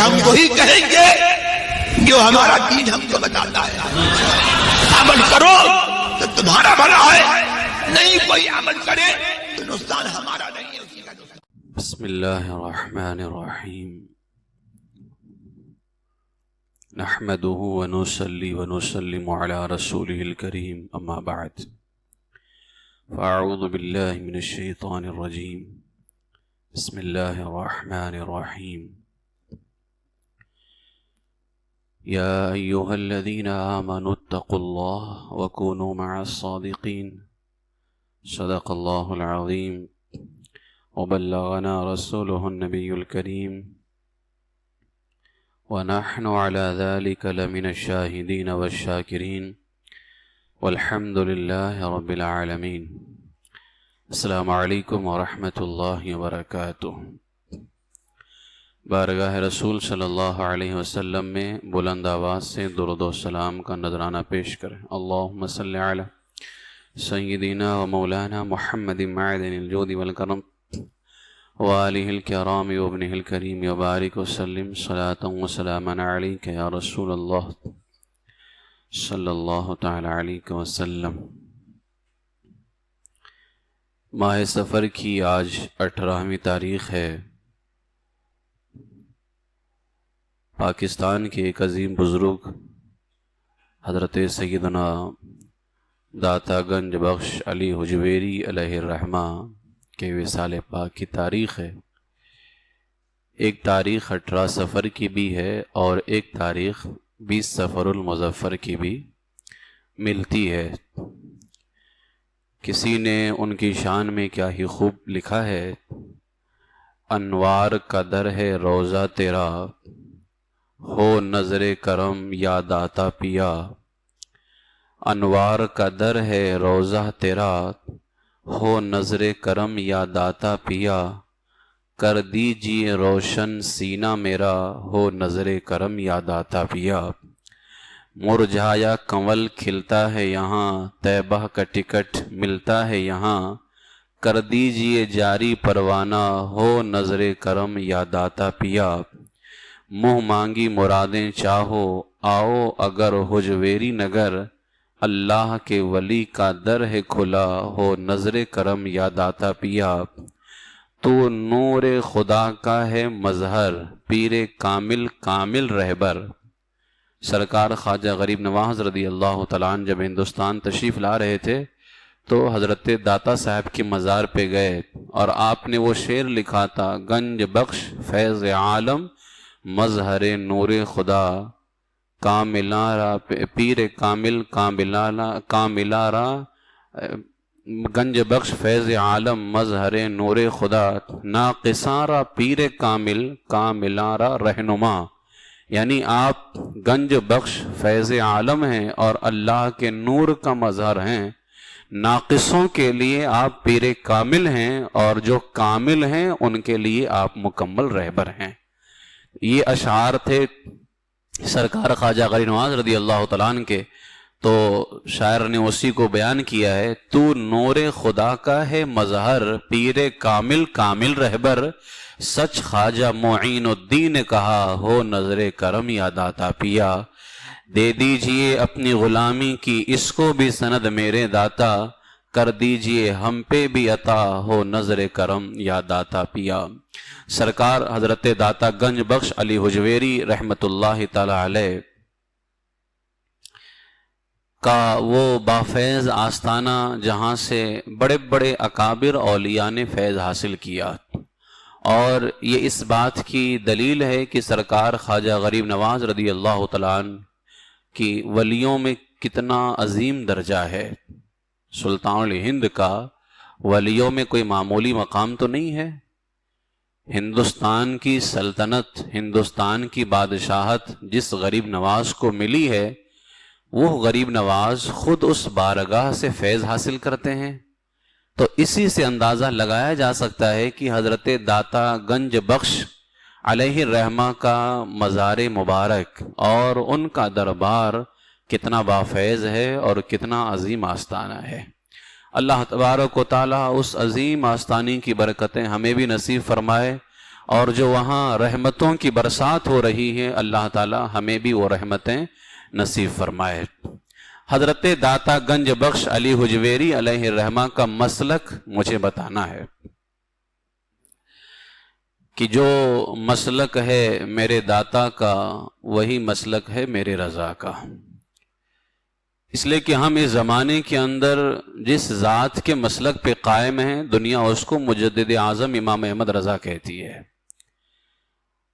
ہم وہی کہیں گے جو ہمارا دین ہم کو بتاتا ہے. عمل کرو تو تمہارا بھلا ہے، نہیں کوئی عمل کرے تو نقصان ہمارا نہیں ہے، اسی کا نقصان. بسم اللہ الرحمن الرحیم. نحمده ونصلي ونسلم على رسوله الكريم، اما بعد فاعوذ باللہ من الشیطان الرجیم. بسم اللہ الرحمن الرحیم. یا ایہا الذین آمنوا اتقوا اللہ وکونوا مع الصادقین. صدق اللہ العظیم وبلغنا رسوله النبی الکریم ونحن على ذلك لمن الشاہدین والشاکرین والحمد للہ رب العالمین. السلام علیکم ورحمۃ اللہ وبرکاتہ. بارگاہ رسول صلی اللہ علیہ وسلم میں بلند آواز سے درود و سلام کا نذرانہ پیش کریں. اللہم صلی علی سیدنا و مولانا محمد معدن الجود والکرم وآلہ الکرام وابنہ الکریم وبارک وسلم صلاۃ و سلاما علیک یا رسول اللہ صلی اللہ تعالی علیہ وسلم. ماہ سفر کی آج 18ویں تاریخ ہے. پاکستان کے ایک عظیم بزرگ حضرت سیدنا داتا گنج بخش علی حجویری علیہ الرحمہ کے وصال پاک کی تاریخ ہے. ایک تاریخ 18 سفر کی بھی ہے اور ایک تاریخ 20 سفر المظفر کی بھی ملتی ہے. کسی نے ان کی شان میں کیا ہی خوب لکھا ہے: انوار کا در ہے روزہ تیرا، ہو نظر کرم یا داتا پیا. انوار کا در ہے روزہ تیرا، ہو نظر کرم یا داتا پیا. کر دیجئے روشن سینہ میرا، ہو نظر کرم یا داتا پیا. مرجھایا کنول کھلتا ہے یہاں، طیبہ کا ٹکٹ ملتا ہے یہاں. کر دیجئے جاری پروانہ، ہو نظر کرم یا داتا پیا. منہ مانگی مرادیں چاہو، آؤ اگر حجویری نگر. اللہ کے ولی کا در ہے کھلا، ہو نظر کرم یا داتا پیا. تو نور خدا کا ہے مظہر، پیر کامل کامل رہبر. سرکار خواجہ غریب نواز رضی اللہ تعالیٰ عنہ جب ہندوستان تشریف لا رہے تھے تو حضرت داتا صاحب کے مزار پہ گئے اور آپ نے وہ شعر لکھا تھا: گنج بخش فیض عالم مظہر نور خدا، کاملارا پیر کامل کاملارا. گنج بخش فیض عالم مظہر نور خدا، ناقصارا پیر کامل کاملارا رہنما. یعنی آپ گنج بخش فیض عالم ہیں اور اللہ کے نور کا مظہر ہیں. ناقصوں کے لیے آپ پیر کامل ہیں اور جو کامل ہیں ان کے لیے آپ مکمل رہبر ہیں. یہ اشعار تھے سرکار خواجہ غریب نواز رضی اللہ تعالیٰ عنہ کے. تو شاعر نے اسی کو بیان کیا ہے: تو نور خدا کا ہے مظہر، پیر کامل کامل رہبر. سچ خواجہ معین الدین نے کہا، ہو نظر کرم یا داتا پیا. دے دیجئے اپنی غلامی کی اس کو بھی سند میرے داتا. کر دیجئے ہم پہ بھی عطا، ہو نظر کرم یا داتا پیا. سرکار حضرت داتا گنج بخش علی حجویری رحمت اللہ تعالی علیہ کا وہ بافیض آستانہ جہاں سے بڑے بڑے اکابر اولیاء نے فیض حاصل کیا. اور یہ اس بات کی دلیل ہے کہ سرکار خواجہ غریب نواز رضی اللہ تعالیٰ عنہ کی ولیوں میں کتنا عظیم درجہ ہے. سلطان الہند کا ولیوں میں کوئی معمولی مقام تو نہیں ہے. ہندوستان کی سلطنت، ہندوستان کی بادشاہت جس غریب نواز کو ملی ہے، وہ غریب نواز خود اس بارگاہ سے فیض حاصل کرتے ہیں. تو اسی سے اندازہ لگایا جا سکتا ہے کہ حضرت داتا گنج بخش علیہ الرحمہ کا مزار مبارک اور ان کا دربار کتنا بافیض ہے اور کتنا عظیم آستانہ ہے. اللہ تبارک و تعالیٰ اس عظیم آستانی کی برکتیں ہمیں بھی نصیب فرمائے اور جو وہاں رحمتوں کی برسات ہو رہی ہے، اللہ تعالی ہمیں بھی وہ رحمتیں نصیب فرمائے۔ حضرت داتا گنج بخش علی حجویری علیہ الرحمہ کا مسلک مجھے بتانا ہے کہ جو مسلک ہے میرے داتا کا وہی مسلک ہے میرے رضا کا، اس لیے کہ ہم اس زمانے کے اندر جس ذات کے مسلک پہ قائم ہیں، دنیا اس کو مجدد اعظم امام احمد رضا کہتی ہے،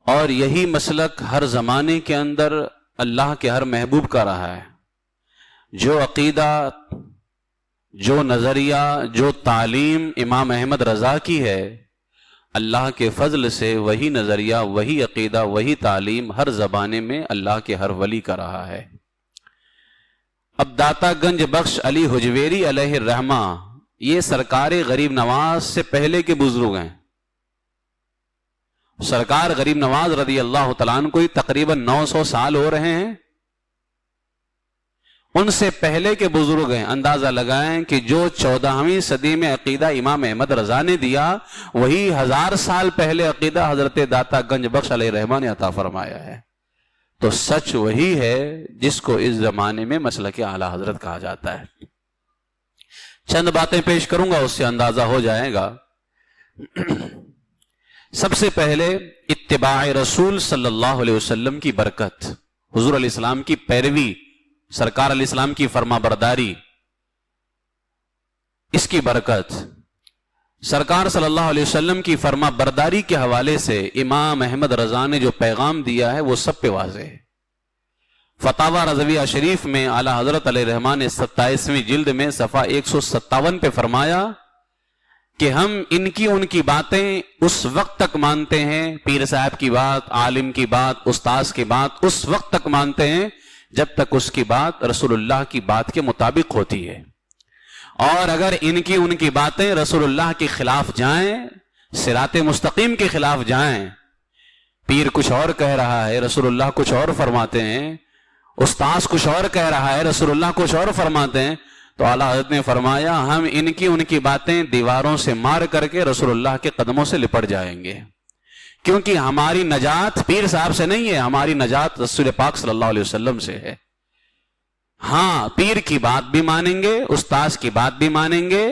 اور یہی مسلک ہر زمانے کے اندر اللہ کے ہر محبوب کا رہا ہے۔ جو عقیدہ، جو نظریہ، جو تعلیم امام احمد رضا کی ہے، اللہ کے فضل سے وہی نظریہ، وہی عقیدہ، وہی تعلیم ہر زمانے میں اللہ کے ہر ولی کا رہا ہے۔ اب داتا گنج بخش علی حجویری علیہ الرحمہ یہ سرکار غریب نواز سے پہلے کے بزرگ ہیں۔ سرکار غریب نواز رضی اللہ تعالیٰ عنہ کو تقریباً 900 سال ہو رہے ہیں، ان سے پہلے کے بزرگ ہیں۔ اندازہ لگائیں کہ جو 14ویں صدی میں عقیدہ امام احمد رضا نے دیا، وہی 1000 سال پہلے عقیدہ حضرت داتا گنج بخش علیہ الرحمہ نے عطا فرمایا ہے۔ تو سچ وہی ہے جس کو اس زمانے میں مسلک اعلیٰ حضرت کہا جاتا ہے۔ چند باتیں پیش کروں گا، اس سے اندازہ ہو جائے گا۔ سب سے پہلے اتباع رسول صلی اللہ علیہ وسلم کی برکت، حضور علیہ السلام کی پیروی، سرکار علیہ السلام کی فرما برداری، اس کی برکت۔ سرکار صلی اللہ علیہ وسلم کی فرما برداری کے حوالے سے امام احمد رضا نے جو پیغام دیا ہے وہ سب پہ واضح ہے۔ فتاوی رضویہ شریف میں اعلیٰ حضرت علیہ الرحمہ نے 27ویں جلد میں صفحہ 157 پہ فرمایا کہ ہم ان کی باتیں اس وقت تک مانتے ہیں، پیر صاحب کی بات، عالم کی بات، استاذ کی بات اس وقت تک مانتے ہیں جب تک اس کی بات رسول اللہ کی بات کے مطابق ہوتی ہے، اور اگر ان کی باتیں رسول اللہ کے خلاف جائیں، صراط مستقیم کے خلاف جائیں، پیر کچھ اور کہہ رہا ہے، رسول اللہ کچھ اور فرماتے ہیں، استاذ کچھ اور کہہ رہا ہے، رسول اللہ کچھ اور فرماتے ہیں، تو اعلیٰ حضرت نے فرمایا ہم ان کی باتیں دیواروں سے مار کر کے رسول اللہ کے قدموں سے لپٹ جائیں گے، کیونکہ ہماری نجات پیر صاحب سے نہیں ہے، ہماری نجات رسول پاک صلی اللہ علیہ وسلم سے ہے۔ ہاں، پیر کی بات بھی مانیں گے، استاذ کی بات بھی مانیں گے،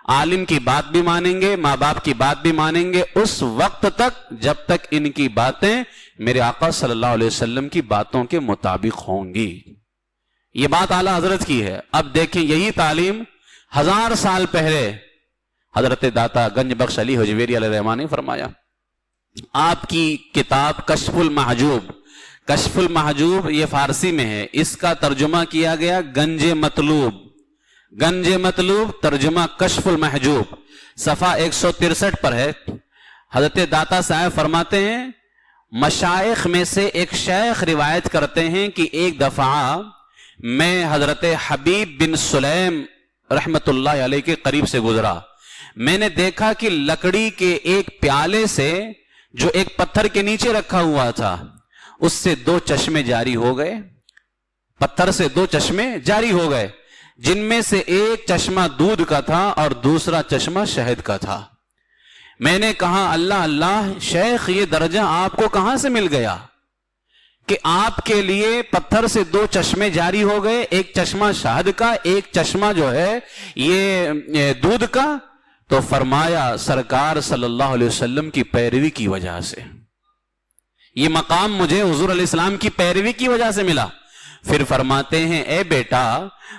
عالم کی بات بھی مانیں گے، ماں باپ کی بات بھی مانیں گے اس وقت تک جب تک ان کی باتیں میرے آقا صلی اللہ علیہ وسلم کی باتوں کے مطابق ہوں گی۔ یہ بات اعلیٰ حضرت کی ہے۔ اب دیکھیں یہی تعلیم 1000 سال پہلے حضرت داتا گنج بخش علی حجویری علیہ الرحمہ نے فرمایا۔ آپ کی کتاب کشف المحجوب، کشف المحجوب یہ فارسی میں ہے، اس کا ترجمہ کیا گیا گنج مطلوب، گنج مطلوب ترجمہ کشف المحجوب، صفحہ 163 پر ہے۔ حضرت داتا صاحب فرماتے ہیں مشائخ میں سے ایک شیخ روایت کرتے ہیں کہ ایک دفعہ میں حضرت حبیب بن سلیم رحمت اللہ علیہ کے قریب سے گزرا، میں نے دیکھا کہ لکڑی کے ایک پیالے سے جو ایک پتھر کے نیچے رکھا ہوا تھا اس سے 2 چشمے جاری ہو گئے، پتھر سے 2 چشمے جاری ہو گئے، جن میں سے ایک چشمہ دودھ کا تھا اور دوسرا چشمہ شہد کا تھا۔ میں نے کہا اللہ اللہ شیخ، یہ درجہ آپ کو کہاں سے مل گیا کہ آپ کے لیے پتھر سے 2 چشمے جاری ہو گئے، ایک چشمہ شہد کا، ایک چشمہ جو ہے یہ دودھ کا؟ تو فرمایا سرکار صلی اللہ علیہ وسلم کی پیروی کی وجہ سے، یہ مقام مجھے حضور علیہ السلام کی پیروی کی وجہ سے ملا۔ پھر فرماتے ہیں اے بیٹا،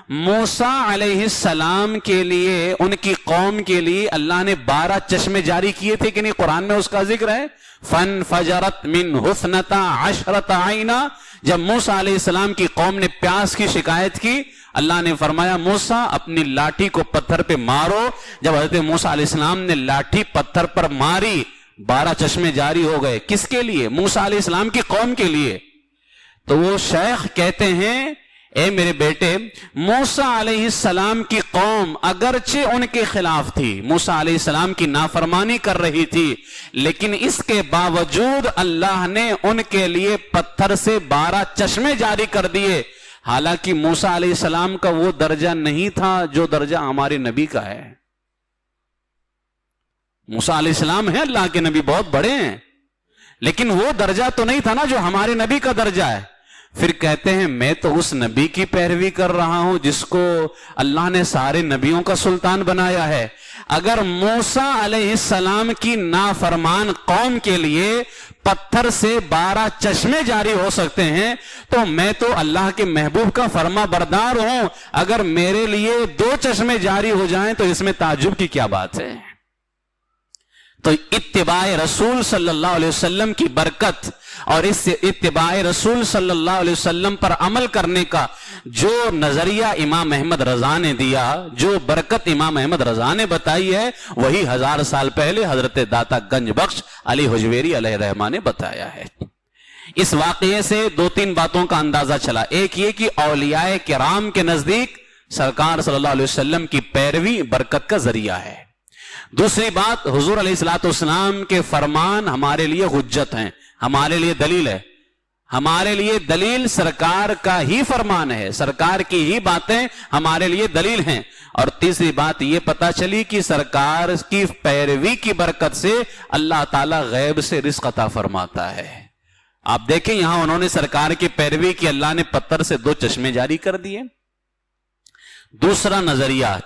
موسیٰ علیہ السلام کے لیے، ان کی قوم کے لیے اللہ نے 12 چشمے جاری کیے تھے کہ نہیں؟ قرآن میں اس کا ذکر ہے، فَانْفَجَرَتْ مِنْهُ اثْنَتَا عَشْرَةَ عَيْنًا۔ جب موسیٰ علیہ السلام کی قوم نے پیاس کی شکایت کی، اللہ نے فرمایا موسیٰ اپنی لاٹھی کو پتھر پہ مارو۔ جب حضرت موسیٰ علیہ السلام نے لاٹھی پتھر پر ماری، 12 چشمے جاری ہو گئے۔ کس کے لیے؟ موسیٰ علیہ السلام کی قوم کے لیے۔ تو وہ شیخ کہتے ہیں اے میرے بیٹے، موسیٰ علیہ السلام کی قوم اگرچہ ان کے خلاف تھی، موسیٰ علیہ السلام کی نافرمانی کر رہی تھی، لیکن اس کے باوجود اللہ نے ان کے لیے پتھر سے 12 چشمے جاری کر دیے، حالانکہ موسیٰ علیہ السلام کا وہ درجہ نہیں تھا جو درجہ ہمارے نبی کا ہے۔ موسیٰ علیہ السلام ہے اللہ کے نبی، بہت بڑے ہیں، لیکن وہ درجہ تو نہیں تھا نا جو ہمارے نبی کا درجہ ہے. پھر کہتے ہیں میں تو اس نبی کی پیروی کر رہا ہوں جس کو اللہ نے سارے نبیوں کا سلطان بنایا ہے. اگر موسیٰ علیہ السلام کی نافرمان قوم کے لیے پتھر سے 12 چشمے جاری ہو سکتے ہیں تو میں تو اللہ کے محبوب کا فرما بردار ہوں. اگر میرے لیے 2 چشمے جاری ہو جائیں تو اس میں تعجب کی کیا بات ہے. تو اتباع رسول صلی اللہ علیہ وسلم کی برکت اور اس اتباع رسول صلی اللہ علیہ وسلم پر عمل کرنے کا جو نظریہ امام احمد رضا نے دیا، جو برکت امام احمد رضا نے بتائی ہے، وہی 1000 سال پہلے حضرت داتا گنج بخش علی حجویری علیہ رحمہ نے بتایا ہے. اس واقعے سے 2-3 باتوں کا اندازہ چلا. ایک یہ کہ اولیاء کرام کے نزدیک سرکار صلی اللہ علیہ وسلم کی پیروی برکت کا ذریعہ ہے. دوسری بات، حضور علیہ الصلوۃ والسلام کے فرمان ہمارے لیے حجت ہیں، ہمارے لیے دلیل ہے. ہمارے لیے دلیل سرکار کا ہی فرمان ہے، سرکار کی ہی باتیں ہمارے لیے دلیل ہیں. اور تیسری بات یہ پتا چلی کہ سرکار کی پیروی کی برکت سے اللہ تعالیٰ غیب سے رزق عطا فرماتا ہے. آپ دیکھیں یہاں انہوں نے سرکار کی پیروی کی، اللہ نے پتھر سے 2 چشمے جاری کر دیے. دوسرا نظریہ،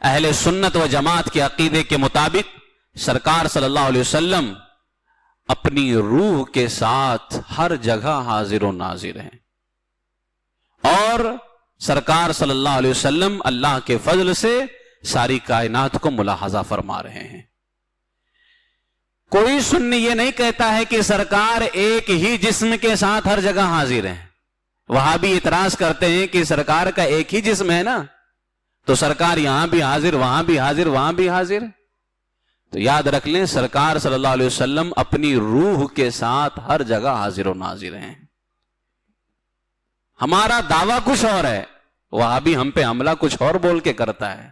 اہل سنت و جماعت کے عقیدے کے مطابق سرکار صلی اللہ علیہ وسلم اپنی روح کے ساتھ ہر جگہ حاضر و ناظر ہیں، اور سرکار صلی اللہ علیہ وسلم اللہ کے فضل سے ساری کائنات کو ملاحظہ فرما رہے ہیں. کوئی سنی یہ نہیں کہتا ہے کہ سرکار ایک ہی جسم کے ساتھ ہر جگہ حاضر ہیں. وہاں بھی اعتراض کرتے ہیں کہ سرکار کا ایک ہی جسم ہے نا، تو سرکار یہاں بھی حاضر، وہاں بھی حاضر، وہاں بھی حاضر. تو یاد رکھ لیں سرکار صلی اللہ علیہ وسلم اپنی روح کے ساتھ ہر جگہ حاضر و ناظر ہیں. ہمارا دعویٰ کچھ اور ہے، وہاں بھی ہم پہ حملہ کچھ اور بول کے کرتا ہے.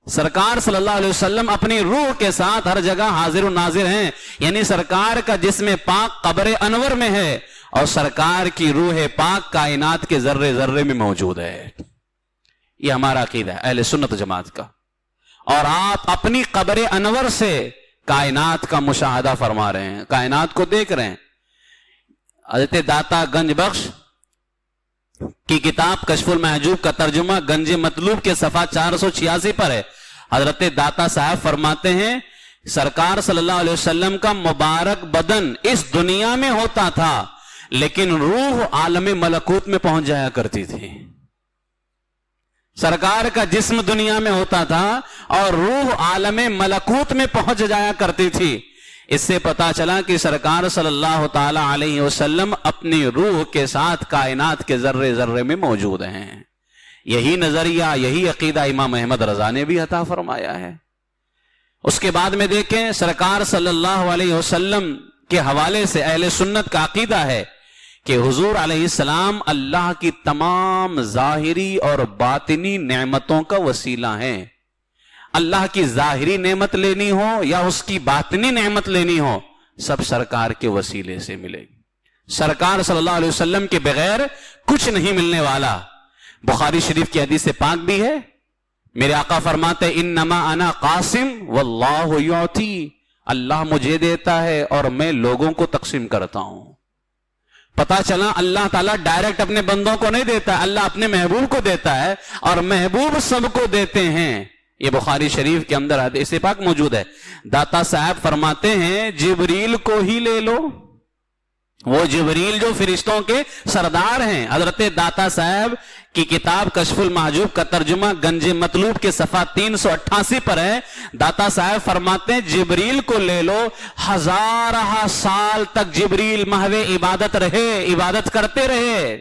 سرکار صلی اللہ علیہ وسلم اپنی روح کے ساتھ ہر جگہ حاضر و ناظر ہیں، یعنی سرکار کا جسم پاک قبر انور میں ہے اور سرکار کی روح پاک کائنات کے ذرے ذرے میں موجود ہے. یہ ہمارا عقیدہ ہے اہل سنت جماعت کا. اور آپ اپنی قبر انور سے کائنات کا مشاہدہ فرما رہے ہیں، کائنات کو دیکھ رہے ہیں. حضرت داتا گنج بخش کی کتاب کشف المحجوب کا ترجمہ گنج مطلوب کے صفحہ 486 پر ہے. حضرت داتا صاحب فرماتے ہیں سرکار صلی اللہ علیہ وسلم کا مبارک بدن اس دنیا میں ہوتا تھا لیکن روح عالم ملکوت میں پہنچ جایا کرتی تھی. سرکار کا جسم دنیا میں ہوتا تھا اور روح عالم ملکوت میں پہنچ جایا کرتی تھی. اس سے پتا چلا کہ سرکار صلی اللہ تعالی علیہ وسلم اپنی روح کے ساتھ کائنات کے ذرے ذرے میں موجود ہیں. یہی نظریہ، یہی عقیدہ امام احمد رضا نے بھی عطا فرمایا ہے. اس کے بعد میں دیکھیں سرکار صلی اللہ علیہ وسلم کے حوالے سے اہل سنت کا عقیدہ ہے کہ حضور علیہ السلام اللہ کی تمام ظاہری اور باطنی نعمتوں کا وسیلہ ہیں. اللہ کی ظاہری نعمت لینی ہو یا اس کی باطنی نعمت لینی ہو، سب سرکار کے وسیلے سے ملے گی. سرکار صلی اللہ علیہ وسلم کے بغیر کچھ نہیں ملنے والا. بخاری شریف کی حدیث پاک بھی ہے، میرے آقا فرماتے انما انا قاسم واللہ یعطی، اللہ مجھے دیتا ہے اور میں لوگوں کو تقسیم کرتا ہوں. پتا چلا اللہ تعالیٰ ڈائریکٹ اپنے بندوں کو نہیں دیتا، اللہ اپنے محبوب کو دیتا ہے اور محبوب سب کو دیتے ہیں. یہ بخاری شریف کے اندر حدیث پاک موجود ہے. داتا صاحب فرماتے ہیں جبریل کو ہی لے لو، وہ جبریل جو فرشتوں کے سردار ہیں. حضرت داتا صاحب کی کتاب کشف المحجوب کا ترجمہ گنج مطلوب کے صفحہ 388 پر ہے. داتا صاحب فرماتے ہیں جبریل کو لے لو، 1000 سال تک جبریل محو عبادت رہے، عبادت کرتے رہے،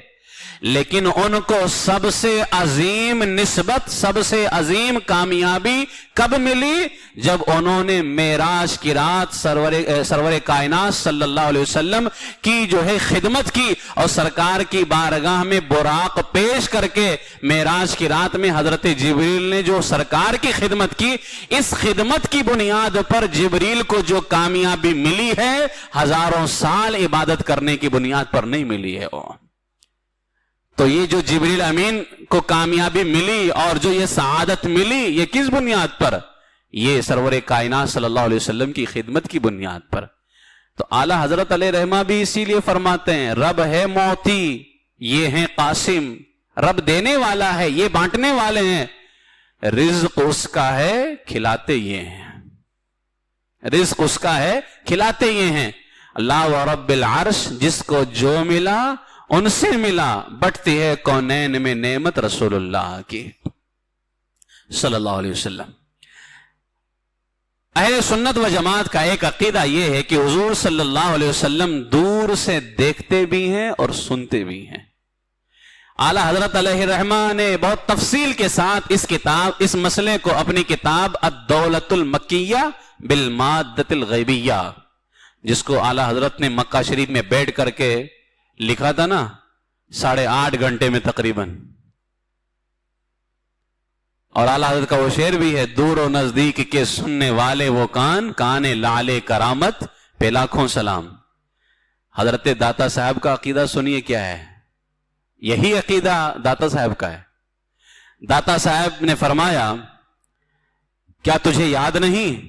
لیکن ان کو سب سے عظیم نسبت، سب سے عظیم کامیابی کب ملی؟ جب انہوں نے معراج کی رات سرور کائنات صلی اللہ علیہ وسلم کی جو ہے خدمت کی اور سرکار کی بارگاہ میں براق پیش کر کے معراج کی رات میں حضرت جبریل نے جو سرکار کی خدمت کی، اس خدمت کی بنیاد پر جبریل کو جو کامیابی ملی ہے 1000 سال عبادت کرنے کی بنیاد پر نہیں ملی ہے. تو یہ جو جبریل امین کو کامیابی ملی اور جو یہ سعادت ملی، یہ کس بنیاد پر؟ یہ سرور کائنات صلی اللہ علیہ وسلم کی خدمت کی بنیاد پر. تو اعلیٰ حضرت علیہ رحمہ بھی اسی لیے فرماتے ہیں رب ہے موتی یہ ہیں قاسم. رب دینے والا ہے یہ بانٹنے والے ہیں. رزق اس کا ہے کھلاتے یہ ہیں. رزق اس کا ہے کھلاتے یہ ہیں. اللہ و رب العرش جس کو جو ملا ان سے ملا. بٹتی ہے کونین میں نعمت رسول اللہ کی صلی اللہ علیہ وسلم. اہل سنت و جماعت کا ایک عقیدہ یہ ہے کہ حضور صلی اللہ علیہ وسلم دور سے دیکھتے بھی ہیں اور سنتے بھی ہیں. اعلیٰ حضرت علیہ رحمہ نے بہت تفصیل کے ساتھ اس مسئلے کو اپنی کتاب الدولۃ المکیہ بالمادۃ الغیبیہ، جس کو اعلیٰ حضرت نے مکہ شریف میں بیٹھ کر کے لکھا تھا نا 8.5 گھنٹے میں تقریباً. اور اعلیٰ حضرت کا وہ شعر بھی ہے دور و نزدیک کے سننے والے وہ کان لعل کرامت پہ لاکھوں سلام. حضرت داتا صاحب کا عقیدہ سنیے کیا ہے. یہی عقیدہ داتا صاحب کا ہے. داتا صاحب نے فرمایا کیا تجھے یاد نہیں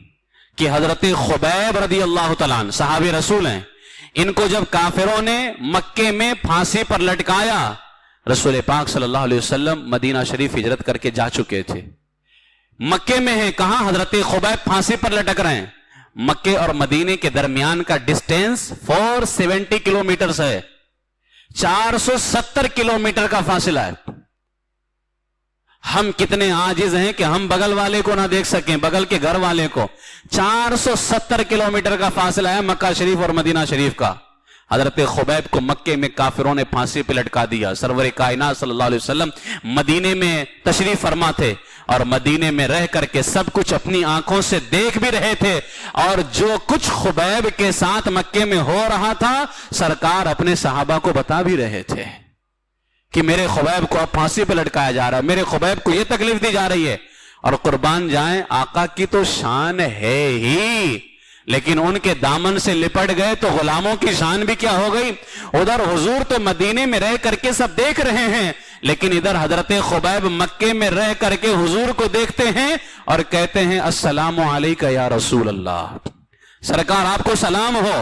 کہ حضرت خبیب رضی اللہ تعالیٰ عنہ صحابی رسول ہیں، ان کو جب کافروں نے مکے میں پھانسی پر لٹکایا، رسول پاک صلی اللہ علیہ وسلم مدینہ شریف ہجرت کر کے جا چکے تھے. مکے میں ہیں، کہاں حضرت خبیب پھانسی پر لٹک رہے ہیں. مکے اور مدینے کے درمیان کا ڈسٹینس 470 کلومیٹرز ہے. 470 کلومیٹر کا فاصلہ ہے. ہم کتنے عاجز ہیں کہ ہم بغل والے کو نہ دیکھ سکیں، بغل کے گھر والے کو. 470 کلومیٹر کا فاصلہ ہے مکہ شریف اور مدینہ شریف کا. حضرت خبیب کو مکے میں کافروں نے پھانسی پہ لٹکا دیا. سرور کائنات صلی اللہ علیہ وسلم مدینے میں تشریف فرما تھے اور مدینے میں رہ کر کے سب کچھ اپنی آنکھوں سے دیکھ بھی رہے تھے. اور جو کچھ خبیب کے ساتھ مکے میں ہو رہا تھا سرکار اپنے صحابہ کو بتا بھی رہے تھے کہ میرے خبیب کو اب پھانسی پہ لٹکایا جا رہا ہے، میرے خبیب کو یہ تکلیف دی جا رہی ہے. اور قربان جائیں آقا کی تو شان ہے ہی، لیکن ان کے دامن سے لپٹ گئے تو غلاموں کی شان بھی کیا ہو گئی. ادھر حضور تو مدینے میں رہ کر کے سب دیکھ رہے ہیں، لیکن ادھر حضرت خبیب مکے میں رہ کر کے حضور کو دیکھتے ہیں اور کہتے ہیں السلام علیکہ یا رسول اللہ، سرکار آپ کو سلام ہو.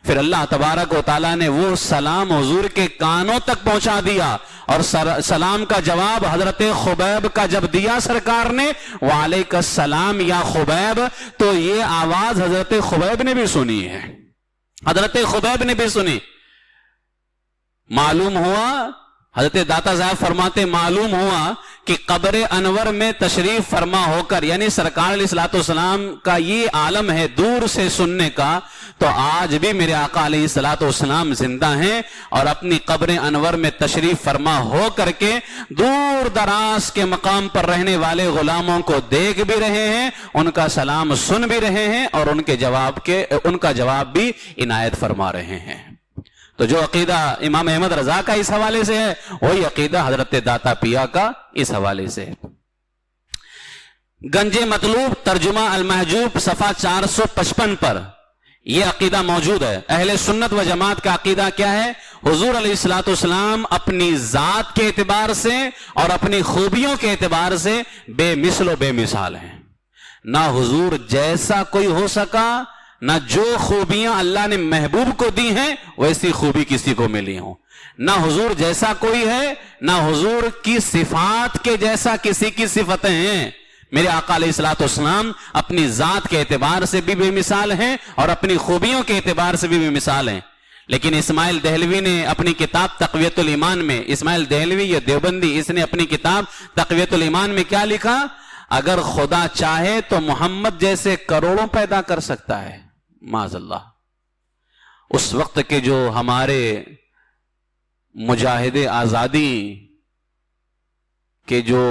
پھر اللہ تبارک و تعالیٰ نے وہ سلام حضور کے کانوں تک پہنچا دیا اور سلام کا جواب حضرت خبیب کا جب دیا سرکار نے وعلیک السلام یا خبیب، تو یہ آواز حضرت خبیب نے بھی سنی ہے. حضرت خبیب نے بھی سنی. معلوم ہوا، حضرت داتا صاحب فرماتے معلوم ہوا کہ قبر انور میں تشریف فرما ہو کر، یعنی سرکار علیہ الصلوۃ والسلام کا یہ عالم ہے دور سے سننے کا، تو آج بھی میرے آقا علیہ الصلوۃ والسلام زندہ ہیں اور اپنی قبر انور میں تشریف فرما ہو کر کے دور دراز کے مقام پر رہنے والے غلاموں کو دیکھ بھی رہے ہیں، ان کا سلام سن بھی رہے ہیں اور ان کا جواب بھی عنایت فرما رہے ہیں. تو جو عقیدہ امام احمد رضا کا اس حوالے سے ہے وہی عقیدہ حضرت داتا پیا کا اس حوالے سے ہے. گنج مطلوب ترجمہ المحجوب صفحہ 455 پر یہ عقیدہ موجود ہے. اہل سنت و جماعت کا عقیدہ کیا ہے؟ حضور علیہ الصلوۃ والسلام اپنی ذات کے اعتبار سے اور اپنی خوبیوں کے اعتبار سے بے مثل و بے مثال ہیں. نہ حضور جیسا کوئی ہو سکا، نہ جو خوبیاں اللہ نے محبوب کو دی ہیں ویسی خوبی کسی کو ملی ہوں. نہ حضور جیسا کوئی ہے، نہ حضور کی صفات کے جیسا کسی کی صفتیں ہیں. میرے آقا علیہ الصلوۃ والسلام اپنی ذات کے اعتبار سے بھی بے مثال ہیں اور اپنی خوبیوں کے اعتبار سے بھی بے مثال ہیں. لیکن اسماعیل دہلوی نے اپنی کتاب تقویت الایمان میں، اسماعیل دہلوی یہ دیوبندی، اس نے اپنی کتاب تقویت الایمان میں کیا لکھا؟ اگر خدا چاہے تو محمد جیسے کروڑوں پیدا کر سکتا ہے. معاذ اللہ. اس وقت کے جو ہمارے مجاہد آزادی کے جو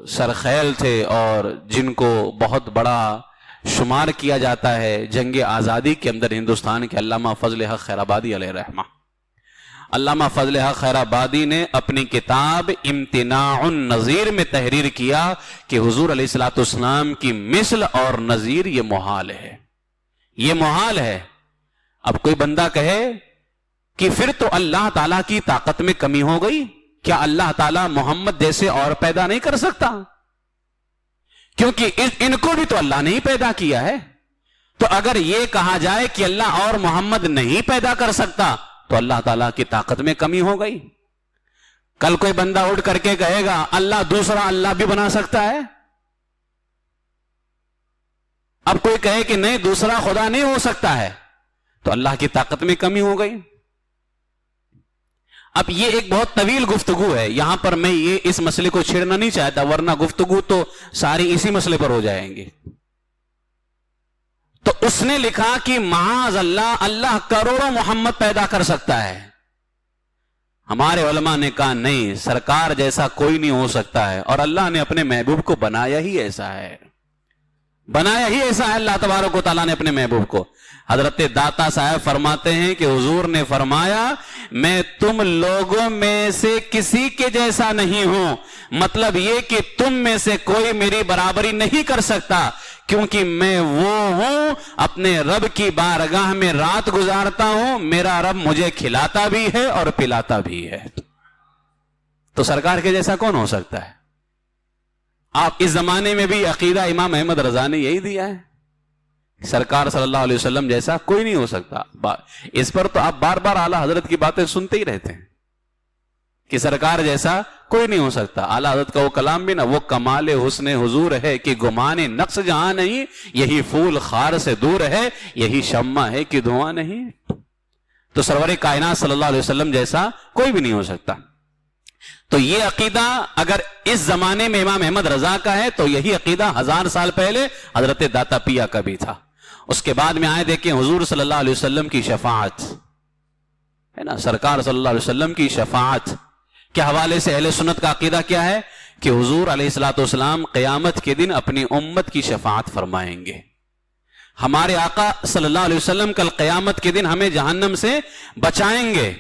سرخیل تھے اور جن کو بہت بڑا شمار کیا جاتا ہے جنگ آزادی کے اندر ہندوستان کے علامہ فضل حق خیر آبادی علیہ رحمہ، علامہ فضل حق خیر آبادی نے اپنی کتاب امتناع النظیر میں تحریر کیا کہ حضور علیہ الصلوۃ والسلام کی مثل اور نظیر یہ محال ہے، یہ محال ہے. اب کوئی بندہ کہے کہ پھر تو اللہ تعالیٰ کی طاقت میں کمی ہو گئی، کیا اللہ تعالیٰ محمد جیسے اور پیدا نہیں کر سکتا؟ کیونکہ ان کو بھی تو اللہ نے ہی پیدا کیا ہے. تو اگر یہ کہا جائے کہ اللہ اور محمد نہیں پیدا کر سکتا تو اللہ تعالیٰ کی طاقت میں کمی ہو گئی. کل کوئی بندہ اٹھ کر کے کہے گا اللہ دوسرا اللہ بھی بنا سکتا ہے. اب کوئی کہے کہ نہیں دوسرا خدا نہیں ہو سکتا ہے تو اللہ کی طاقت میں کمی ہو گئی. اب یہ ایک بہت طویل گفتگو ہے, یہاں پر میں یہ اس مسئلے کو چھیڑنا نہیں چاہتا, ورنہ گفتگو تو ساری اسی مسئلے پر ہو جائیں گے. تو اس نے لکھا کہ معاذ اللہ, اللہ کروڑوں محمد پیدا کر سکتا ہے. ہمارے علماء نے کہا نہیں, سرکار جیسا کوئی نہیں ہو سکتا ہے, اور اللہ نے اپنے محبوب کو بنایا ہی ایسا ہے, بنایا ہی ایسا ہے اللہ تبارک و تعالیٰ نے اپنے محبوب کو. حضرت داتا صاحب فرماتے ہیں کہ حضور نے فرمایا میں تم لوگوں میں سے کسی کے جیسا نہیں ہوں, مطلب یہ کہ تم میں سے کوئی میری برابری نہیں کر سکتا, کیونکہ میں وہ ہوں اپنے رب کی بارگاہ میں رات گزارتا ہوں, میرا رب مجھے کھلاتا بھی ہے اور پلاتا بھی ہے. تو سرکار کے جیسا کون ہو سکتا ہے؟ آپ اس زمانے میں بھی عقیدہ امام احمد رضا نے یہی دیا ہے, سرکار صلی اللہ علیہ وسلم جیسا کوئی نہیں ہو سکتا. اس پر تو آپ بار بار اعلیٰ حضرت کی باتیں سنتے ہی رہتے ہیں کہ سرکار جیسا کوئی نہیں ہو سکتا. اعلیٰ حضرت کا وہ کلام بھی نا, وہ کمال حسن حضور ہے کہ گمان نقص جہاں نہیں, یہی پھول خار سے دور ہے, یہی شمع ہے کہ دھواں نہیں. تو سرور کائنات صلی اللہ علیہ وسلم جیسا کوئی بھی نہیں ہو سکتا. تو یہ عقیدہ اگر اس زمانے میں امام احمد رضا کا ہے تو یہی عقیدہ 1000 سال پہلے حضرت داتا پیا کا بھی تھا. اس کے بعد میں آئے دیکھیں حضور صلی اللہ علیہ وسلم کی شفاعت ہے نا, سرکار صلی اللہ علیہ وسلم کی شفاعت کے حوالے سے اہل سنت کا عقیدہ کیا ہے کہ حضور علیہ الصلوۃ والسلام قیامت کے دن اپنی امت کی شفاعت فرمائیں گے. ہمارے آقا صلی اللہ علیہ وسلم کل قیامت کے دن ہمیں جہنم سے بچائیں گے,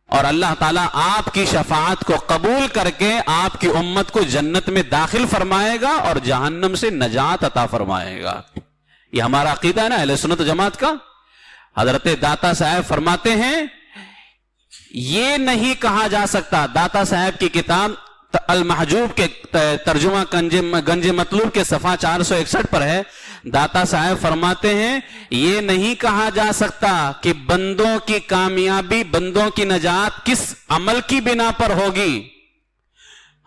اور اللہ تعالیٰ آپ کی شفاعت کو قبول کر کے آپ کی امت کو جنت میں داخل فرمائے گا اور جہنم سے نجات عطا فرمائے گا. یہ ہمارا عقیدہ ہے نا اہل سنت جماعت کا. حضرت داتا صاحب فرماتے ہیں یہ نہیں کہا جا سکتا, داتا صاحب کی کتاب المحجوب کے ترجمہ گنج مطلوب کے صفحہ 461 پر ہے. داتا صاحب فرماتے ہیں یہ نہیں کہا جا سکتا کہ بندوں کی کامیابی, بندوں کی نجات کس عمل کی بنا پر ہوگی.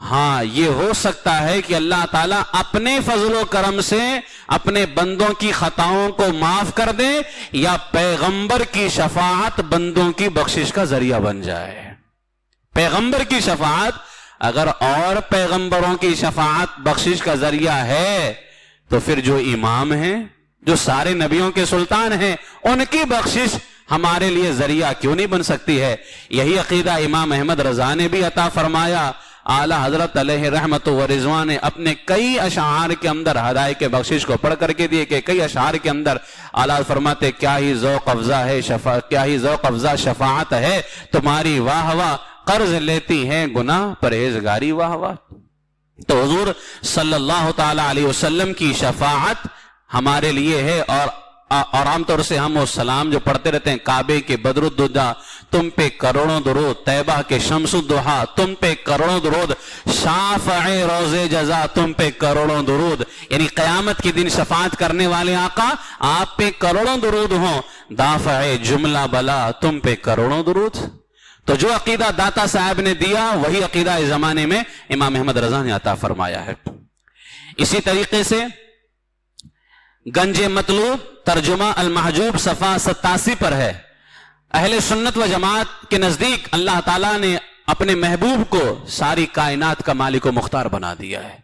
ہاں یہ ہو سکتا ہے کہ اللہ تعالیٰ اپنے فضل و کرم سے اپنے بندوں کی خطاؤں کو معاف کر دے, یا پیغمبر کی شفاعت بندوں کی بخشش کا ذریعہ بن جائے. پیغمبر کی شفاعت, اگر اور پیغمبروں کی شفاعت بخشش کا ذریعہ ہے تو پھر جو امام ہیں, جو سارے نبیوں کے سلطان ہیں, ان کی بخشش ہمارے لیے ذریعہ کیوں نہیں بن سکتی ہے؟ یہی عقیدہ امام احمد رضا نے بھی عطا فرمایا. اعلیٰ حضرت علیہ رحمت و رضوان نے اپنے کئی اشعار کے اندر ہدایت کے بخشش کو پڑھ کر کے دیے کہ کئی اشعار کے اندر اعلیٰ فرماتے کیا ہی ذوق افزا ہے کیا ہی ذوق افزا شفاعت ہے تمہاری, واہ واہ قرض لیتی ہے گناہ پرہیزگاری واہ واہ. تو حضور صلی اللہ تعالی علیہ وسلم کی شفاعت ہمارے لیے ہے. اور عام طور سے ہم وہ سلام جو پڑھتے رہتے ہیں, کعبے کے بدر الدجا تم پہ کروڑوں درود, طیبہ کے شمس الضحیٰ تم پہ کروڑوں درود, شافع روز جزا تم پہ کروڑوں درود, یعنی قیامت کے دن شفاعت کرنے والے آقا آپ پہ کروڑوں درود ہوں, دافع جملہ بلا تم پہ کروڑوں درود. تو جو عقیدہ داتا صاحب نے دیا وہی عقیدہ اس زمانے میں امام احمد رضا نے عطا فرمایا ہے. اسی طریقے سے گنج مطلوب ترجمہ المحجوب صفحہ 87 پر ہے. اہل سنت و جماعت کے نزدیک اللہ تعالیٰ نے اپنے محبوب کو ساری کائنات کا مالک و مختار بنا دیا ہے.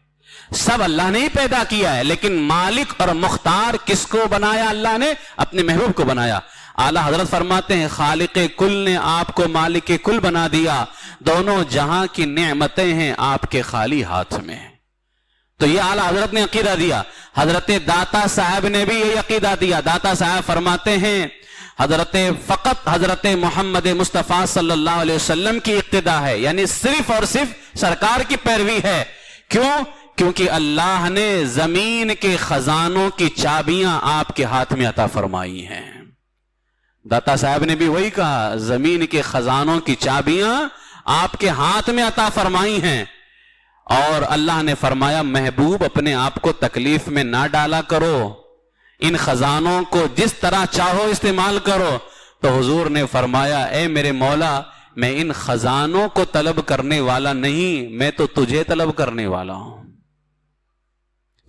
سب اللہ نے ہی پیدا کیا ہے, لیکن مالک اور مختار کس کو بنایا؟ اللہ نے اپنے محبوب کو بنایا. اعلیٰ حضرت فرماتے ہیں خالق کل نے آپ کو مالک کل بنا دیا, دونوں جہاں کی نعمتیں ہیں آپ کے خالی ہاتھ میں. تو یہ اعلیٰ حضرت نے عقیدہ دیا. حضرت داتا صاحب نے بھی یہ عقیدہ دیا. داتا صاحب فرماتے ہیں فقط حضرت محمد مصطفیٰ صلی اللہ علیہ وسلم کی اقتدا ہے, یعنی صرف اور صرف سرکار کی پیروی ہے. کیوں؟ کیونکہ اللہ نے زمین کے خزانوں کی چابیاں آپ کے ہاتھ میں عطا فرمائی ہیں. داتا صاحب نے بھی وہی کہا, زمین کے خزانوں کی چابیاں آپ کے ہاتھ میں عطا فرمائی ہیں. اور اللہ نے فرمایا محبوب اپنے آپ کو تکلیف میں نہ ڈالا کرو، ان خزانوں کو جس طرح چاہو استعمال کرو. تو حضور نے فرمایا اے میرے مولا میں ان خزانوں کو طلب کرنے والا نہیں، میں تو تجھے طلب کرنے والا ہوں.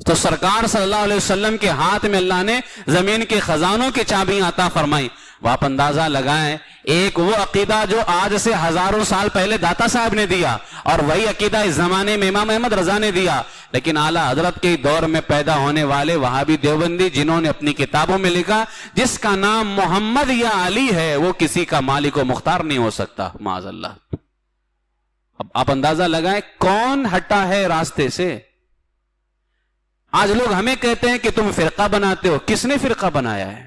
تو سرکار صلی اللہ علیہ وسلم کے ہاتھ میں اللہ نے زمین کے خزانوں کی چابیاں عطا فرمائی. وہ آپ اندازہ لگائیں، ایک وہ عقیدہ جو آج سے ہزاروں سال پہلے داتا صاحب نے دیا، اور وہی عقیدہ اس زمانے میں امام احمد رضا نے دیا. لیکن اعلیٰ حضرت کے دور میں پیدا ہونے والے وہابی دیوبندی جنہوں نے اپنی کتابوں میں لکھا جس کا نام محمد یا علی ہے وہ کسی کا مالک و مختار نہیں ہو سکتا معاذ اللہ. اب آپ اندازہ لگائیں کون ہٹا ہے راستے سے. آج لوگ ہمیں کہتے ہیں کہ تم فرقہ بناتے ہو. کس نے فرقہ بنایا ہے؟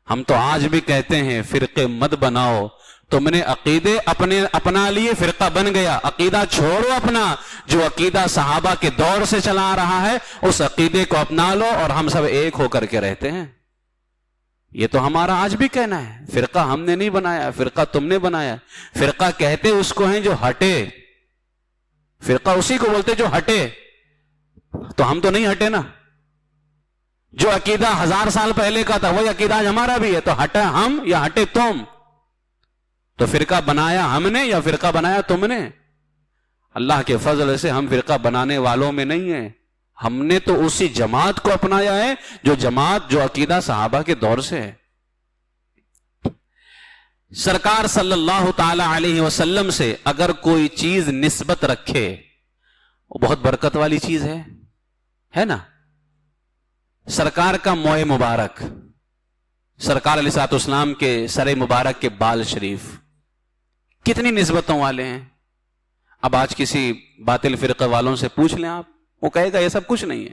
ہم تو آج بھی کہتے ہیں فرقے مت بناؤ. تم نے عقیدے اپنا لیے فرقہ بن گیا. عقیدہ چھوڑو اپنا، جو عقیدہ صحابہ کے دور سے چلا آ رہا ہے اس عقیدے کو اپنا لو اور ہم سب ایک ہو کر کے رہتے ہیں. یہ تو ہمارا آج بھی کہنا ہے. فرقہ ہم نے نہیں بنایا، فرقہ تم نے بنایا. فرقہ کہتے اس کو ہیں جو ہٹے. فرقہ اسی کو بولتے جو ہٹے. تو ہم تو نہیں ہٹے نا. جو عقیدہ 1000 سال پہلے کا تھا وہی عقیدہ آج ہمارا بھی ہے. تو ہٹے ہم یا ہٹے تم؟ تو فرقہ بنایا ہم نے یا فرقہ بنایا تم نے؟ اللہ کے فضل سے ہم فرقہ بنانے والوں میں نہیں ہیں. ہم نے تو اسی جماعت کو اپنایا ہے جو عقیدہ صحابہ کے دور سے ہے. سرکار صلی اللہ تعالی علیہ وسلم سے اگر کوئی چیز نسبت رکھے وہ بہت برکت والی چیز ہے نا. سرکار کا موئے مبارک، سرکار علیہ الصلوۃ والسلام کے سر مبارک کے بال شریف کتنی نسبتوں والے ہیں. اب آج کسی باطل فرقے والوں سے پوچھ لیں آپ، وہ کہے گا یہ سب کچھ نہیں ہے.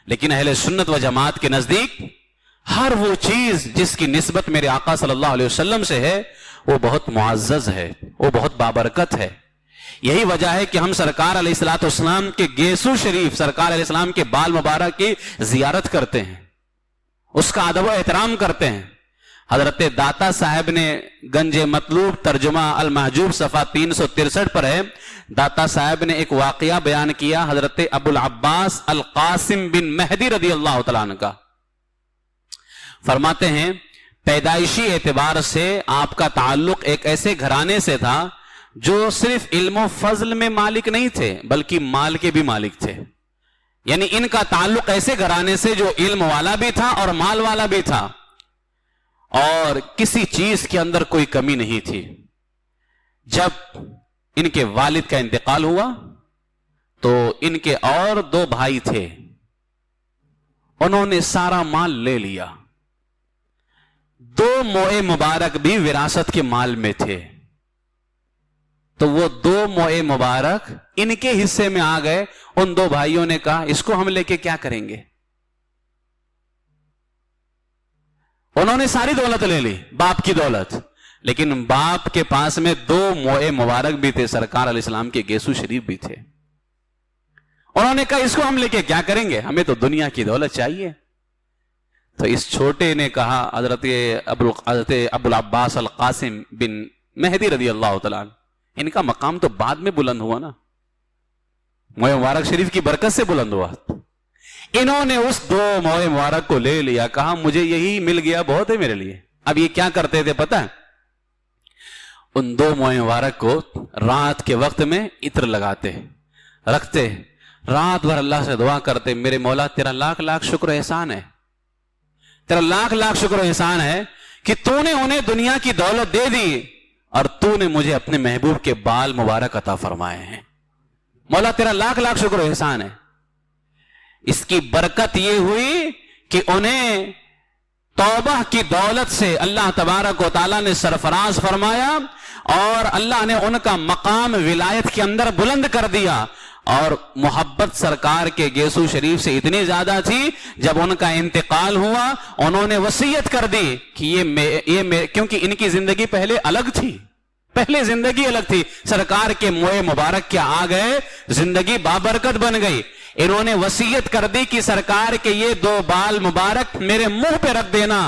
لیکن اہل سنت و جماعت کے نزدیک ہر وہ چیز جس کی نسبت میرے آقا صلی اللہ علیہ وسلم سے ہے وہ بہت معزز ہے، وہ بہت بابرکت ہے. یہی وجہ ہے کہ ہم سرکار علیہ الصلوۃ والسلام کے گیسو شریف، سرکار علیہ السلام کے بال مبارک کی زیارت کرتے ہیں، اس کا ادب و احترام کرتے ہیں. حضرت داتا صاحب نے گنج مطلوب ترجمہ المحجوب صفحہ 363 پر ہے. داتا صاحب نے ایک واقعہ بیان کیا حضرت ابو العباس القاسم بن مہدی رضی اللہ تعالیٰ عنہ کا. فرماتے ہیں پیدائشی اعتبار سے آپ کا تعلق ایک ایسے گھرانے سے تھا جو صرف علم و فضل میں مالک نہیں تھے بلکہ مال کے بھی مالک تھے. یعنی ان کا تعلق ایسے گھرانے سے جو علم والا بھی تھا اور مال والا بھی تھا، اور کسی چیز کے اندر کوئی کمی نہیں تھی. جب ان کے والد کا انتقال ہوا تو ان کے اور 2 بھائی تھے، انہوں نے سارا مال لے لیا. 2 موئے مبارک بھی وراثت کے مال میں تھے. تو وہ 2 موئے مبارک ان کے حصے میں آ گئے. ان 2 بھائیوں نے کہا اس کو ہم لے کے کیا کریں گے. انہوں نے ساری دولت لے لی، باپ کی دولت، لیکن باپ کے پاس میں 2 موئے مبارک بھی تھے، سرکار علیہ السلام کے گیسو شریف بھی تھے. انہوں نے کہا اس کو ہم لے کے کیا کریں گے، ہمیں تو دنیا کی دولت چاہیے. تو اس چھوٹے نے کہا، حضرت ابو العباس القاسم بن مہدی رضی اللہ تعالیٰ عنہ، ان کا مقام تو بعد میں بلند ہوا نا، موئے مبارک شریف کی برکت سے بلند ہوا. انہوں نے اس 2 موئے مبارک کو لے لیا، کہا مجھے یہی مل گیا بہت ہے میرے لیے. اب یہ کیا کرتے تھے پتہ ہے؟ ان 2 موئے مبارک کو رات کے وقت میں عطر لگاتے، رکھتے، رات بھر اللہ سے دعا کرتے، میرے مولا تیرا لاکھ لاکھ شکر احسان ہے، تیرا لاکھ لاکھ شکر احسان ہے کہ تو نے انہیں دنیا کی دولت دے دی اور تو نے مجھے اپنے محبوب کے بال مبارک عطا فرمائے ہیں. مولا تیرا لاکھ لاکھ شکر احسان ہے. اس کی برکت یہ ہوئی کہ انہیں توبہ کی دولت سے اللہ تبارک و تعالیٰ نے سرفراز فرمایا اور اللہ نے ان کا مقام ولایت کے اندر بلند کر دیا. اور محبت سرکار کے گیسو شریف سے اتنی زیادہ تھی، جب ان کا انتقال ہوا انہوں نے وصیت کر دی کہ یہ کیونکہ ان کی زندگی پہلے الگ تھی، پہلے زندگی الگ تھی، سرکار کے موئے مبارک کے آ گئے، زندگی بابرکت بن گئی. انہوں نے وصیت کر دی کہ سرکار کے یہ 2 بال مبارک میرے منہ پہ رکھ دینا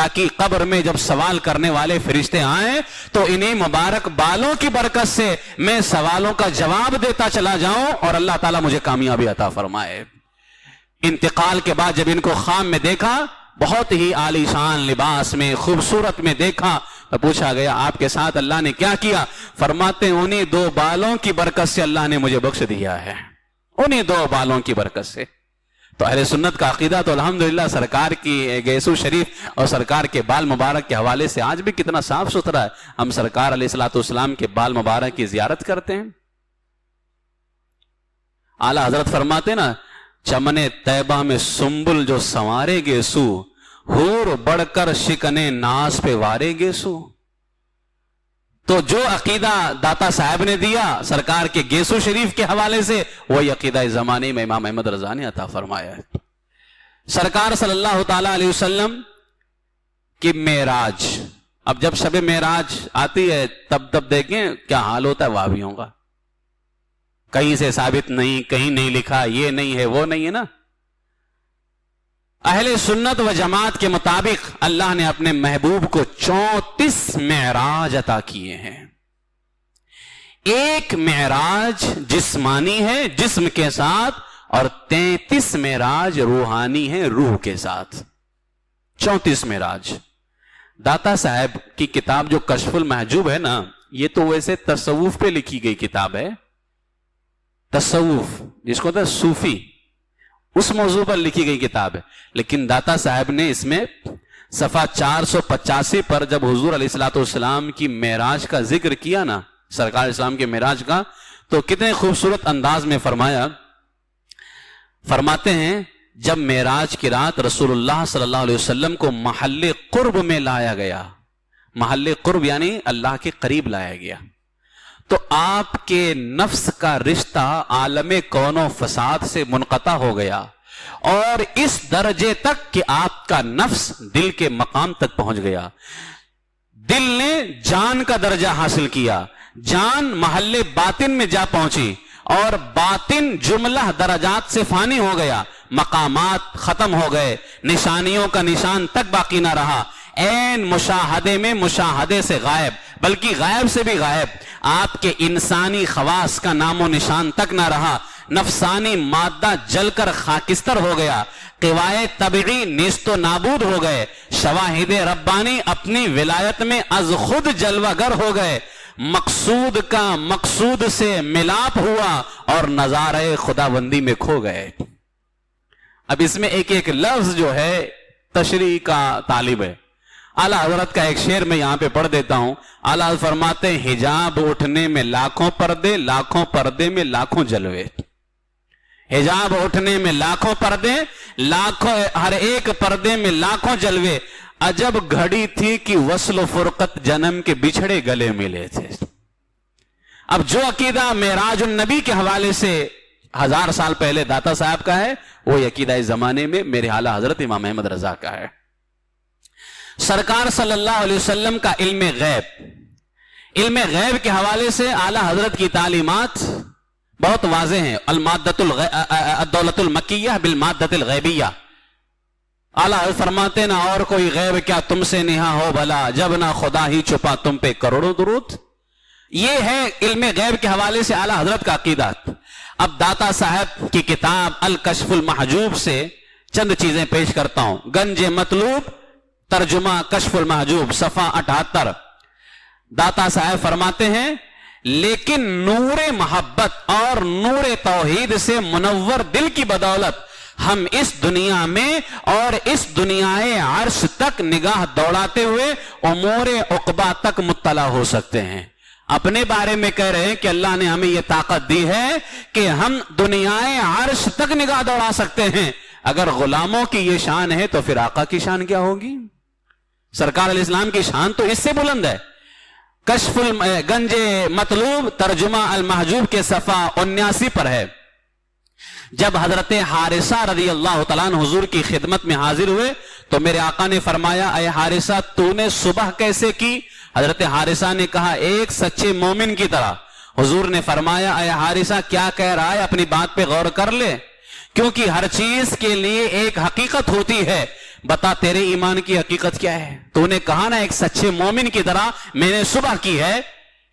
تاکہ قبر میں جب سوال کرنے والے فرشتے آئیں تو انہیں مبارک بالوں کی برکت سے میں سوالوں کا جواب دیتا چلا جاؤں اور اللہ تعالیٰ مجھے کامیابی عطا فرمائے۔ انتقال کے بعد جب ان کو خام میں دیکھا، بہت ہی عالی شان لباس میں، خوبصورت میں دیکھا، تو پوچھا گیا آپ کے ساتھ اللہ نے کیا کیا؟ فرماتے ہیں انہیں 2 بالوں کی برکت سے اللہ نے مجھے بخش دیا ہے، انہیں 2 بالوں کی برکت سے۔ تو اہل سنت کا عقیدہ تو الحمدللہ سرکار کی گیسو شریف اور سرکار کے بال مبارک کے حوالے سے آج بھی کتنا صاف ستھرا ہے۔ ہم سرکار علیہ الصلوۃ والسلام کے بال مبارک کی زیارت کرتے ہیں۔ اعلیٰ حضرت فرماتے نا، چمن طیبہ میں سنبل جو سنوارے گے سو، حور بڑھ کر شکنے ناز پہ وارے گے سو۔ تو جو عقیدہ داتا صاحب نے دیا سرکار کے گیسو شریف کے حوالے سے، وہی عقیدہ اس زمانے میں امام احمد رضا نے عطا فرمایا ہے۔ سرکار صلی اللہ تعالی علیہ وسلم کی معراج، اب جب شب معراج آتی ہے تب دیکھیں کیا حال ہوتا ہے وہابیوں کا۔ کہیں سے ثابت نہیں، کہیں نہیں لکھا، یہ نہیں ہے وہ نہیں ہے نا۔ اہل سنت و جماعت کے مطابق اللہ نے اپنے محبوب کو 34 معراج عطا کیے ہیں۔ ایک معراج جسمانی ہے جسم کے ساتھ، اور 33 معراج روحانی ہے روح کے ساتھ۔ 34 معراج۔ داتا صاحب کی کتاب جو کشف المحجوب ہے نا، یہ تو ویسے تصوف پہ لکھی گئی کتاب ہے، تصوف جس کو ہوتا ہے صوفی، اس موضوع پر لکھی گئی کتاب ہے۔ لیکن داتا صاحب نے اس میں صفحہ 485 پر جب حضور علیہ الصلوۃ والسلام کی معراج کا ذکر کیا نا، سرکار اسلام کے معراج کا، تو کتنے خوبصورت انداز میں فرمایا۔ فرماتے ہیں جب معراج کی رات رسول اللہ صلی اللہ علیہ وسلم کو محل قرب میں لایا گیا، محل قرب یعنی اللہ کے قریب لایا گیا، تو آپ کے نفس کا رشتہ عالم کون و فساد سے منقطع ہو گیا، اور اس درجے تک کہ آپ کا نفس دل کے مقام تک پہنچ گیا۔ دل نے جان کا درجہ حاصل کیا، جان محل باطن میں جا پہنچی، اور باطن جملہ درجات سے فانی ہو گیا، مقامات ختم ہو گئے، نشانیوں کا نشان تک باقی نہ رہا، عین مشاہدے میں مشاہدے سے غائب، بلکہ غائب سے بھی غائب، آپ کے انسانی خواص کا نام و نشان تک نہ رہا، نفسانی مادہ جل کر خاکستر ہو گیا، قوائے طبعی نیست و نابود ہو گئے، شواہد ربانی اپنی ولایت میں از خود جلوہ گر ہو گئے، مقصود کا مقصود سے ملاپ ہوا اور نظارہ خداوندی میں کھو گئے۔ اب اس میں ایک ایک لفظ جو ہے تشریح کا طالب ہے۔ اعلیٰ حضرت کا ایک شعر میں یہاں پہ پڑھ دیتا ہوں۔ اعلیٰ حضرت فرماتے ہیں حجاب اٹھنے میں لاکھوں پردے، لاکھوں پردے میں لاکھوں جلوے۔ حجاب اٹھنے میں لاکھوں پردے، لاکھوں ہر ایک پردے میں لاکھوں جلوے، عجب گھڑی تھی کہ وصل و فرقت جنم کے بچھڑے گلے ملے تھے۔ اب جو عقیدہ معراج النبی کے حوالے سے 1000 سال پہلے داتا صاحب کا ہے، وہ عقیدہ اس زمانے میں میرے اعلیٰ حضرت امام احمد رضا کا ہے۔ سرکار صلی اللہ علیہ وسلم کا علم غیب کے حوالے سے اعلیٰ حضرت کی تعلیمات بہت واضح ہیں۔ الدولت المکیہ بالمادۃ الغیبیہ۔ اعلیٰ حضرت فرماتے نا اور کوئی غیب کیا تم سے نہا ہو بھلا، جب نہ خدا ہی چھپا تم پہ کروڑوں درود۔ یہ ہے علم غیب کے حوالے سے اعلیٰ حضرت کا عقیدہ۔ اب داتا صاحب کی کتاب الکشف المحجوب سے چند چیزیں پیش کرتا ہوں۔ گنج مطلوب ترجمہ کشف المحجوب صفحہ 78۔ داتا صاحب فرماتے ہیں لیکن نور محبت اور نور توحید سے منور دل کی بدولت ہم اس دنیا میں اور اس دنیا عرش تک نگاہ دوڑاتے ہوئے امور عقبہ تک مطلع ہو سکتے ہیں۔ اپنے بارے میں کہہ رہے ہیں کہ اللہ نے ہمیں یہ طاقت دی ہے کہ ہم دنیا عرش تک نگاہ دوڑا سکتے ہیں۔ اگر غلاموں کی یہ شان ہے تو پھر آقا کی شان کیا ہوگی؟ سرکار علیہ السلام کی شان تو اس سے بلند ہے۔ کشف گنج مطلوب ترجمہ المحجوب کے صفحہ 79 پر ہے۔ جب حضرت حارثہ رضی اللہ تعالیٰ عنہ حضور کی خدمت میں حاضر ہوئے تو میرے آقا نے فرمایا اے حارثہ تو نے صبح کیسے کی؟ حضرت حارثہ نے کہا ایک سچے مومن کی طرح۔ حضور نے فرمایا اے حارثہ کیا کہہ رہا ہے، اپنی بات پہ غور کر لے، کیونکہ ہر چیز کے لیے ایک حقیقت ہوتی ہے، بتا تیرے ایمان کی حقیقت کیا ہے؟ تو نے کہا نا ایک سچے مومن کی طرح میں نے صبح کی ہے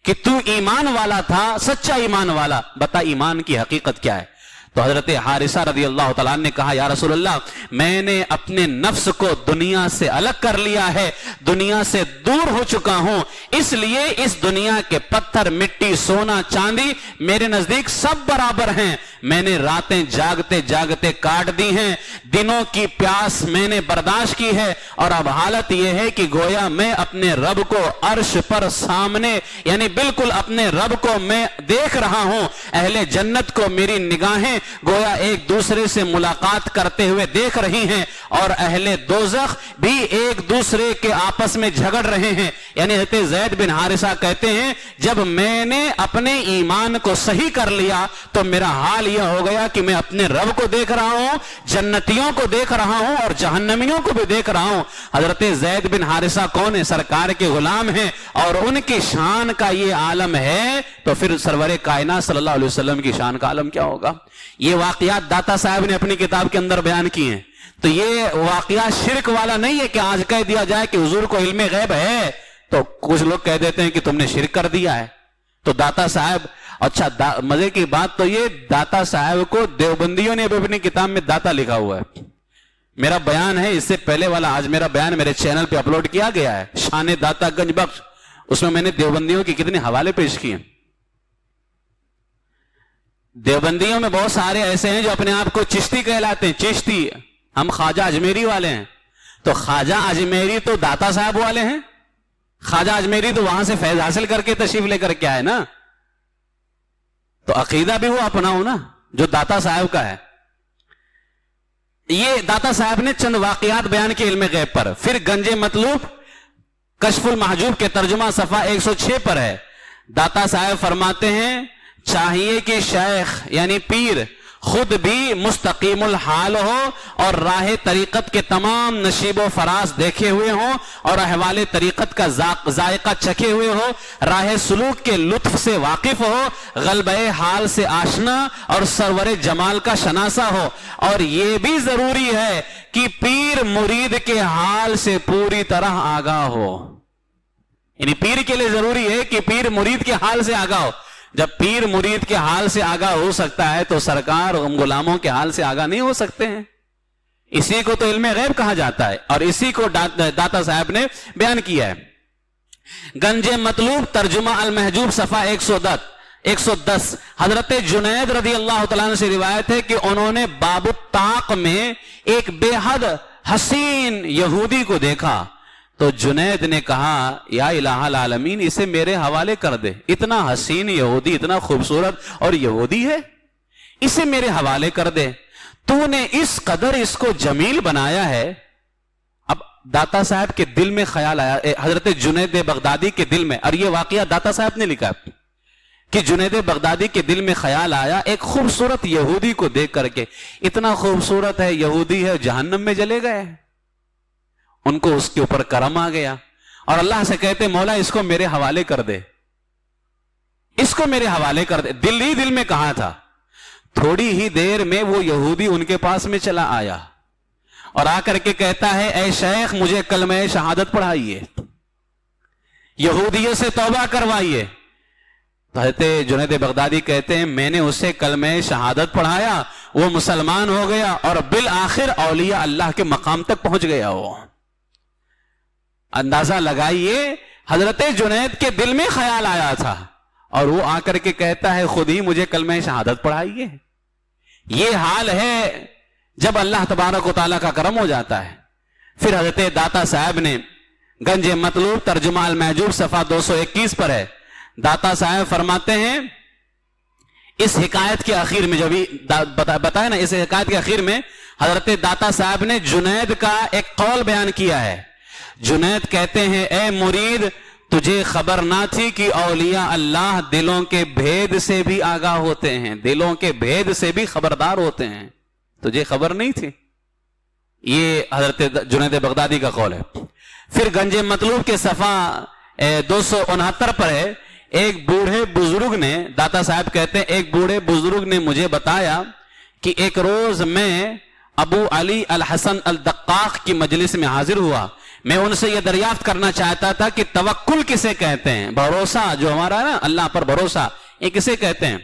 کہ تو ایمان والا تھا، سچا ایمان والا، بتا ایمان کی حقیقت کیا ہے؟ تو حضرت حارثہ رضی اللہ تعالیٰ نے کہا یا رسول اللہ میں نے اپنے نفس کو دنیا سے الگ کر لیا ہے، دنیا سے دور ہو چکا ہوں، اس لیے اس دنیا کے پتھر، مٹی، سونا، چاندی میرے نزدیک سب برابر ہیں، میں نے راتیں جاگتے جاگتے کاٹ دی ہیں، دنوں کی پیاس میں نے برداشت کی ہے، اور اب حالت یہ ہے کہ گویا میں اپنے رب کو عرش پر سامنے یعنی بالکل اپنے رب کو میں دیکھ رہا ہوں، اہل جنت کو میری نگاہیں گویا ایک دوسرے سے ملاقات کرتے ہوئے دیکھ رہی ہیں، اور اہل دوزخ بھی ایک دوسرے کے آپس میں جھگڑ رہے ہیں۔ یعنی حضرت زید بن حارثہ کہتے ہیں جب میں نے اپنے ایمان کو صحیح کر لیا تو میرا حال یہ ہو گیا کہ میں اپنے رب کو دیکھ رہا ہوں، جنتیوں کو دیکھ رہا ہوں اور جہنمیوں کو بھی دیکھ رہا ہوں۔ حضرت زید بن حارثہ کون ہے؟ سرکار کے غلام ہیں، اور ان کی شان کا یہ عالم ہے تو پھر سرور کائنات صلی اللہ علیہ وسلم کی شان کا عالم کیا ہوگا؟ یہ واقعات داتا صاحب نے اپنی کتاب کے اندر بیان کی ہیں، تو یہ واقعہ شرک والا نہیں ہے کہ آج کہہ دیا جائے کہ حضور کو علم غیب ہے تو کچھ لوگ کہہ دیتے ہیں کہ تم نے شرک کر دیا ہے۔ تو داتا صاحب اچھا مزے کی بات تو یہ داتا صاحب کو دیوبندیوں نے اپنی کتاب میں داتا لکھا ہوا ہے۔ میرا بیان ہے اس سے پہلے والا، آج میرا بیان میرے چینل پہ اپلوڈ کیا گیا ہے، شان داتا گنج بخش، اس میں نے دیوبندیوں کے کتنے حوالے پیش کیے۔ دیوبندیوں میں بہت سارے ایسے ہیں جو اپنے آپ کو چشتی کہلاتے ہیں، چشتی، ہم خواجہ اجمیری والے ہیں، تو خواجہ اجمیری تو داتا صاحب والے ہیں، خواجہ اجمیری تو وہاں سے فیض حاصل کر کے تشریف لے کر کے آئے نا، تو عقیدہ بھی وہ اپناؤ نا جو داتا صاحب کا ہے۔ یہ داتا صاحب نے چند واقعات بیان کے علم غیب پر۔ پھر گنج مطلوب کشف المحجوب کے ترجمہ صفحہ 106 پر ہے، داتا صاحب فرماتے ہیں چاہیے کہ شیخ یعنی پیر خود بھی مستقیم الحال ہو اور راہ طریقت کے تمام نشیب و فراز دیکھے ہوئے ہوں اور احوال طریقت کا ذائقہ چکھے ہوئے ہو، راہ سلوک کے لطف سے واقف ہو، غلبہ حال سے آشنا اور سرور جمال کا شناسہ ہو، اور یہ بھی ضروری ہے کہ پیر مرید کے حال سے پوری طرح آگاہ ہو۔ یعنی پیر کے لیے ضروری ہے کہ پیر مرید کے حال سے آگاہ ہو۔ جب پیر مرید کے حال سے آگاہ ہو سکتا ہے تو سرکار غلاموں کے حال سے آگاہ نہیں ہو سکتے ہیں۔ اسی کو تو علم غیب کہا جاتا ہے، اور اسی کو داتا صاحب نے بیان کیا ہے۔ گنج مطلوب ترجمہ المحجوب صفحہ 110 حضرت جنید رضی اللہ تعالیٰ عنہ سے روایت ہے کہ انہوں نے باب الطاق میں ایک بے حد حسین یہودی کو دیکھا، تو جنید نے کہا یا الہ العالمین اسے میرے حوالے کر دے، اتنا حسین یہودی، اتنا خوبصورت اور یہودی ہے، اسے میرے حوالے کر دے، تو نے اس قدر اس کو جمیل بنایا ہے۔ اب داتا صاحب کے دل میں خیال آیا، حضرت جنید بغدادی کے دل میں، اور یہ واقعہ داتا صاحب نے لکھا کہ جنید بغدادی کے دل میں خیال آیا ایک خوبصورت یہودی کو دیکھ کر کے، اتنا خوبصورت ہے یہودی ہے، جہنم میں جلے گئے، ان کو اس کے اوپر کرم آ گیا، اور اللہ سے کہتے مولا اس کو میرے حوالے کر دے، اس کو میرے حوالے کر دے۔ دل ہی دل میں کہا تھا، تھوڑی ہی دیر میں وہ یہودی ان کے پاس میں چلا آیا اور آ کر کے کہتا ہے اے شیخ مجھے کلمہ شہادت پڑھائیے، یہودیوں سے توبہ کروائیے۔ تو حضرت جنید بغدادی کہتے ہیں میں نے اسے کلمہ شہادت پڑھایا، وہ مسلمان ہو گیا اور بالآخر اولیاء اللہ کے مقام تک پہنچ گیا۔ وہ اندازہ لگائیے حضرت جنید کے دل میں خیال آیا تھا اور وہ آ کر کے کہتا ہے خود ہی مجھے کلمہ شہادت پڑھائیے۔ یہ حال ہے جب اللہ تبارک و تعالیٰ کا کرم ہو جاتا ہے۔ پھر حضرت داتا صاحب نے گنج مطلوب ترجمہ المحجوب صفحہ 221 پر ہے، داتا صاحب فرماتے ہیں اس حکایت کے آخر میں، جب بتایا نا اس حکایت کے آخر میں حضرت داتا صاحب نے جنید کا ایک قول بیان کیا ہے۔ جنید کہتے ہیں اے مرید تجھے خبر نہ تھی کہ اولیاء اللہ دلوں کے بھید سے بھی آگاہ ہوتے ہیں، دلوں کے بھید سے بھی خبردار ہوتے ہیں، تجھے خبر نہیں تھی؟ یہ حضرت جنید بغدادی کا قول ہے۔ پھر گنج مطلوب کے صفحہ 269 پر ہے، ایک بوڑھے بزرگ نے، داتا صاحب کہتے ہیں ایک بوڑھے بزرگ نے مجھے بتایا کہ ایک روز میں ابو علی الحسن الدقاق کی مجلس میں حاضر ہوا. میں ان سے یہ دریافت کرنا چاہتا تھا کہ توکل کسے کہتے ہیں, بھروسہ جو ہمارا نا اللہ پر بھروسہ, یہ کسے کہتے ہیں.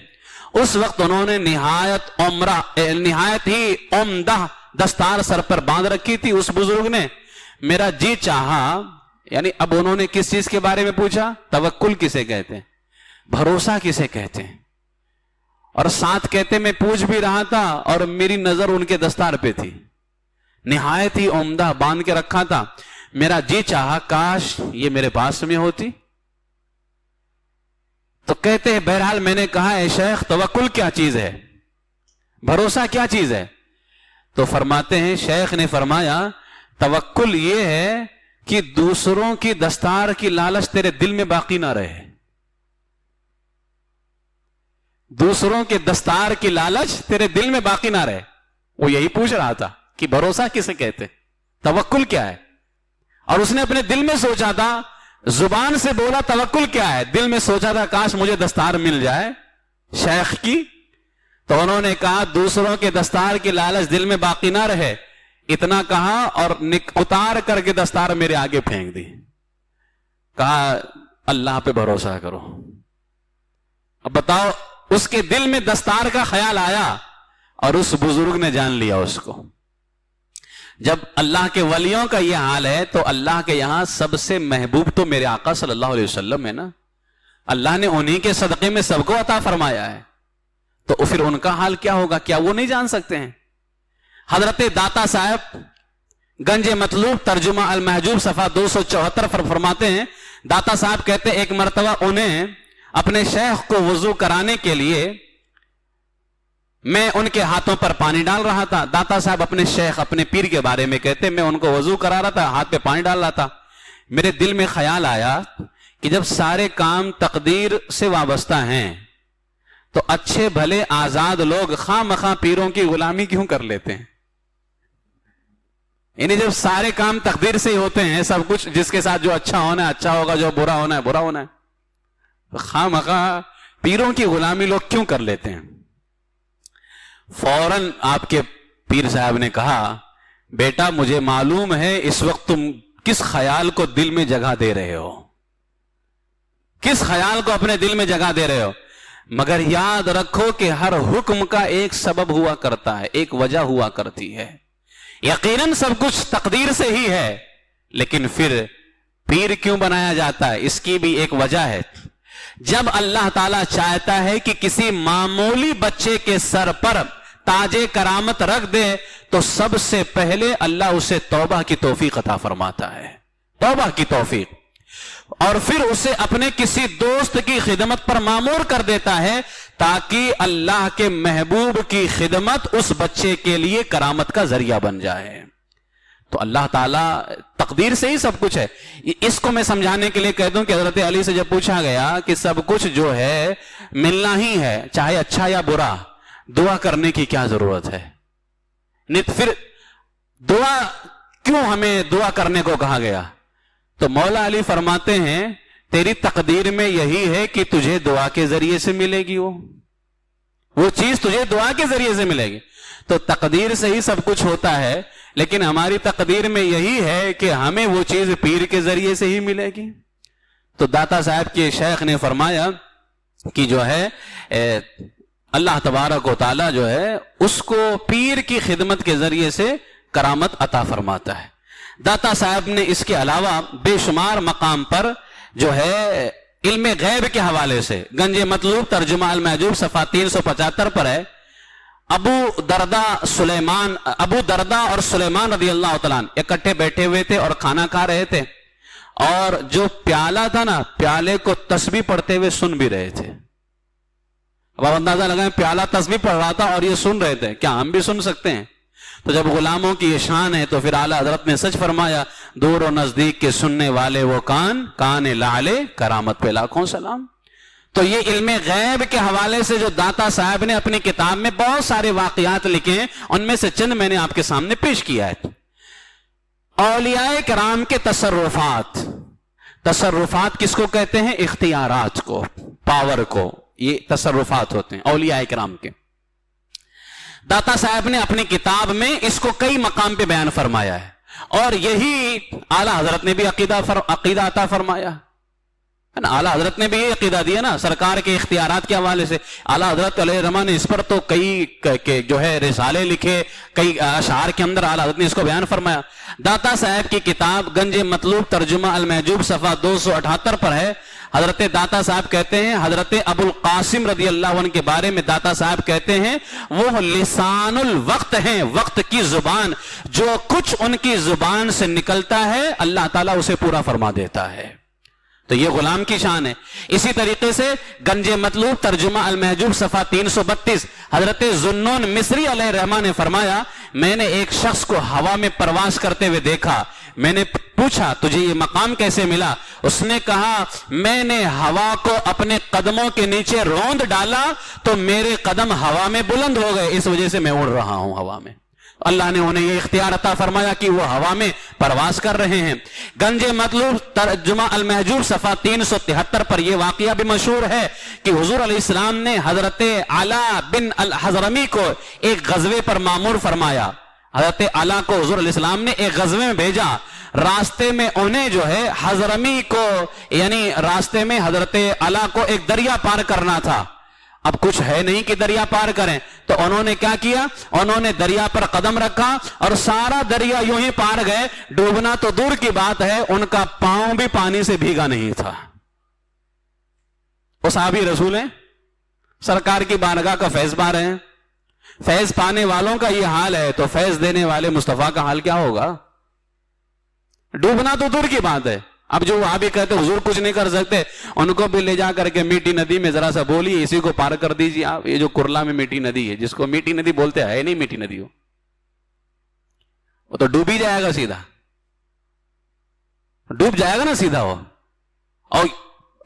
اس وقت انہوں نے نہایت ہی عمدہ دستار سر پر باندھ رکھی تھی. اس بزرگ نے میرا جی چاہا, یعنی اب انہوں نے کس چیز کے بارے میں پوچھا, توکل کسے کہتے ہیں, بھروسہ کسے کہتے ہیں. اور ساتھ کہتے میں پوچھ بھی رہا تھا اور میری نظر ان کے دستار پہ تھی, نہایت ہی عمدہ باندھ کے رکھا تھا. میرا جی چاہا کاش یہ میرے پاس میں ہوتی. تو کہتے ہیں بہرحال میں نے کہا اے شیخ توکل کیا چیز ہے, بھروسہ کیا چیز ہے. تو فرماتے ہیں, شیخ نے فرمایا توکل یہ ہے کہ دوسروں کی دستار کی لالچ تیرے دل میں باقی نہ رہے. دوسروں کے دستار کی لالچ تیرے دل میں باقی نہ رہے. وہ یہی پوچھ رہا تھا کہ بھروسہ کسے کہتے, توکل کیا ہے. اور اس نے اپنے دل میں سوچا تھا, زبان سے بولا توکل کیا ہے, دل میں سوچا تھا کاش مجھے دستار مل جائے شیخ کی. تو انہوں نے کہا دوسروں کے دستار کی لالچ دل میں باقی نہ رہے, اتنا کہا اور اتار کر کے دستار میرے آگے پھینک دی. کہا اللہ پہ بھروسہ کرو. اب بتاؤ, اس کے دل میں دستار کا خیال آیا اور اس بزرگ نے جان لیا اس کو. جب اللہ کے ولیوں کا یہ حال ہے تو اللہ کے یہاں سب سے محبوب تو میرے آقا صلی اللہ علیہ وسلم ہے نا. اللہ نے انہی کے صدقے میں سب کو عطا فرمایا ہے, تو پھر ان کا حال کیا ہوگا, کیا وہ نہیں جان سکتے ہیں. حضرت داتا صاحب گنج مطلوب ترجمہ المحجوب صفحہ 274 پر فرماتے ہیں, داتا صاحب کہتے ایک مرتبہ انہیں اپنے شیخ کو وضو کرانے کے لیے میں ان کے ہاتھوں پر پانی ڈال رہا تھا. داتا صاحب اپنے شیخ اپنے پیر کے بارے میں کہتے میں ان کو وضو کرا رہا تھا, ہاتھ پہ پانی ڈال رہا تھا. میرے دل میں خیال آیا کہ جب سارے کام تقدیر سے وابستہ ہیں تو اچھے بھلے آزاد لوگ خواہ مخواہ پیروں کی غلامی کیوں کر لیتے ہیں. یعنی جب سارے کام تقدیر سے ہی ہوتے ہیں, سب کچھ جس کے ساتھ جو اچھا ہونا ہے اچھا ہوگا, جو برا ہونا ہے برا ہونا ہے, خواہ مخواہ پیروں کی غلامی لوگ کیوں کر لیتے ہیں. فوراً آپ کے پیر صاحب نے کہا بیٹا مجھے معلوم ہے اس وقت تم کس خیال کو دل میں جگہ دے رہے ہو, کس خیال کو اپنے دل میں جگہ دے رہے ہو, مگر یاد رکھو کہ ہر حکم کا ایک سبب ہوا کرتا ہے, ایک وجہ ہوا کرتی ہے. یقیناً سب کچھ تقدیر سے ہی ہے, لیکن پھر پیر کیوں بنایا جاتا ہے, اس کی بھی ایک وجہ ہے. جب اللہ تعالیٰ چاہتا ہے کہ کسی معمولی بچے کے سر پر تاج کرامت رکھ دے تو سب سے پہلے اللہ اسے توبہ کی توفیق عطا فرماتا ہے, توبہ کی توفیق, اور پھر اسے اپنے کسی دوست کی خدمت پر مامور کر دیتا ہے تاکہ اللہ کے محبوب کی خدمت اس بچے کے لیے کرامت کا ذریعہ بن جائے. تو اللہ تعالیٰ تقدیر سے ہی سب کچھ ہے. اس کو میں سمجھانے کے لیے کہہ دوں کہ حضرت علی سے جب پوچھا گیا کہ سب کچھ جو ہے ملنا ہی ہے چاہے اچھا یا برا, دعا کرنے کی کیا ضرورت ہے, پھر دعا کیوں ہمیں دعا کرنے کو کہا گیا. تو مولا علی فرماتے ہیں تیری تقدیر میں یہی ہے کہ تجھے دعا کے ذریعے سے ملے گی, وہ چیز تجھے دعا کے ذریعے سے ملے گی. تو تقدیر سے ہی سب کچھ ہوتا ہے, لیکن ہماری تقدیر میں یہی ہے کہ ہمیں وہ چیز پیر کے ذریعے سے ہی ملے گی. تو داتا صاحب کے شیخ نے فرمایا کہ جو ہے اللہ تبارک و تعالیٰ جو ہے اس کو پیر کی خدمت کے ذریعے سے کرامت عطا فرماتا ہے. داتا صاحب نے اس کے علاوہ بے شمار مقام پر جو ہے علم غیب کے حوالے سے گنج مطلوب ترجمہ المحجوب صفحہ 375 پر ہے, ابو دردہ اور سلیمان رضی اللہ تعالیٰ اکٹھے بیٹھے ہوئے تھے اور کھانا کھا رہے تھے, اور جو پیالہ تھا نا پیالے کو تسبیح پڑھتے ہوئے سن بھی رہے تھے. اب آپ اندازہ لگائیں, پیالہ تسبیح پڑھ رہا تھا اور یہ سن رہے تھے, کیا ہم بھی سن سکتے ہیں؟ تو جب غلاموں کی یہ شان ہے تو پھر اعلیٰ حضرت نے سچ فرمایا دور و نزدیک کے سننے والے وہ کان لعلے کرامت پہ لاکھوں سلام. تو یہ علم غیب کے حوالے سے جو داتا صاحب نے اپنی کتاب میں بہت سارے واقعات لکھے ہیں, ان میں سے چند میں نے آپ کے سامنے پیش کیا ہے. اولیاء کرام کے تصرفات کس کو کہتے ہیں؟ اختیارات کو, پاور کو, یہ تصرفات ہوتے ہیں اولیاء کرام کے. داتا صاحب نے اپنی کتاب میں اس کو کئی مقام پہ بیان فرمایا ہے، اور یہی اعلیٰ حضرت نے بھی عقیدہ عطا فرمایا ہے نا۔ اعلیٰ حضرت نے بھی یہ عقیدہ دیا نا سرکار کے اختیارات کے حوالے سے۔ اعلیٰ حضرت علیہ الرحمٰن نے اس پر تو کئی جو ہے رسالے لکھے، کئی اشعار کے اندر اعلیٰ حضرت نے اس کو بیان فرمایا۔ داتا صاحب کی کتاب گنج مطلوب ترجمہ المحجوب صفحہ 278 پر ہے۔ حضرت داتا صاحب کہتے ہیں، حضرت ابو القاسم رضی اللہ عنہ کے بارے میں داتا صاحب کہتے ہیں وہ لسان الوقت ہیں، وقت کی زبان، جو کچھ ان کی زبان سے نکلتا ہے اللہ تعالیٰ اسے پورا فرما دیتا ہے۔ تو یہ غلام کی شان ہے۔ اسی طریقے سے گنج مطلوب ترجمہ المحجوب صفحہ 332 حضرت ذوالنون مصری علیہ الرحمٰن نے فرمایا، میں نے ایک شخص کو ہوا میں پرواز کرتے ہوئے دیکھا، میں نے پوچھا تجھے یہ مقام کیسے ملا؟ اس نے کہا میں نے ہوا کو اپنے قدموں کے نیچے روند ڈالا تو میرے قدم ہوا میں بلند ہو گئے، اس وجہ سے میں اڑ رہا ہوں ہوا میں۔ اللہ نے انہیں یہ اختیار عطا فرمایا کہ وہ ہوا میں پرواز کر رہے ہیں۔ گنج مطلوب ترجمہ المحجوب صفحہ 373 پر یہ واقعہ بھی مشہور ہے کہ حضور علیہ السلام نے حضرت علا بن الحضرمی کو ایک غزوے پر مامور فرمایا۔ حضرت علا کو حضور علیہ السلام نے ایک غزوے میں بھیجا، راستے میں انہیں جو ہے حضرمی کو یعنی راستے میں حضرت علا کو ایک دریا پار کرنا تھا۔ اب کچھ ہے نہیں کہ دریا پار کریں، تو انہوں نے کیا کیا؟ انہوں نے دریا پر قدم رکھا اور سارا دریا یوں ہی پار گئے، ڈوبنا تو دور کی بات ہے ان کا پاؤں بھی پانی سے بھیگا نہیں تھا۔ وہ صحابی رسول ہیں، سرکار کی بارگاہ کا فیض پا رہے ہیں، فیض پانے والوں کا یہ حال ہے تو فیض دینے والے مصطفیٰ کا حال کیا ہوگا؟ ڈوبنا تو دور کی بات ہے۔ اب جو وہاں بھی کہتے حضور کچھ نہیں کر سکتے، ان کو بھی لے جا کر کے میٹھی ندی میں ذرا سا بولیے اسی کو پار کر دیجیے آپ۔ یہ جو کرلا میں میٹھی ندی ہے، جس کو میٹھی ندی بولتے ہیں نہیں میٹھی ندی وہ تو ڈوب ہی جائے گا، سیدھا ڈوب جائے گا نا سیدھا وہ۔ اور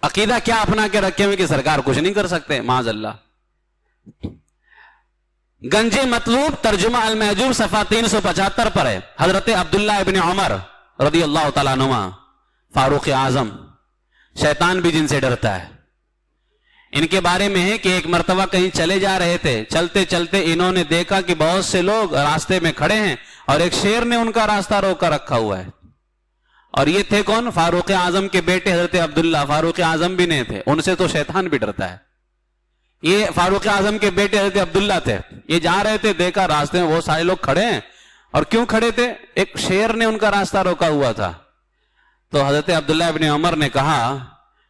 عقیدہ کیا اپنا کے رکھے ہوئے کہ سرکار کچھ نہیں کر سکتے، معاذ اللہ۔ گنج مطلوب ترجمہ المحجوب صفحہ 375 پر ہے، حضرت عبداللہ ابن عمر رضی اللہ تعالیٰ عنہما فاروق اعظم، شیطان بھی جن سے ڈرتا ہے، ان کے بارے میں ہے کہ ایک مرتبہ کہیں چلے جا رہے تھے، چلتے چلتے انہوں نے دیکھا کہ بہت سے لوگ راستے میں کھڑے ہیں اور ایک شیر نے ان کا راستہ روک کر رکھا ہوا ہے، اور یہ تھے کون؟ فاروق اعظم کے بیٹے حضرت عبداللہ۔ فاروق اعظم بھی نہیں تھے، ان سے تو شیطان بھی ڈرتا ہے۔ یہ فاروق اعظم کے بیٹے حضرت عبداللہ تھے، یہ جا رہے تھے، دیکھا راستے میں بہت سارے لوگ کھڑے ہیں، اور کیوں کھڑے تھے؟ ایک شیر نے ان کا راستہ روکا ہوا تھا۔ تو حضرت عبداللہ ابن عمر نے کہا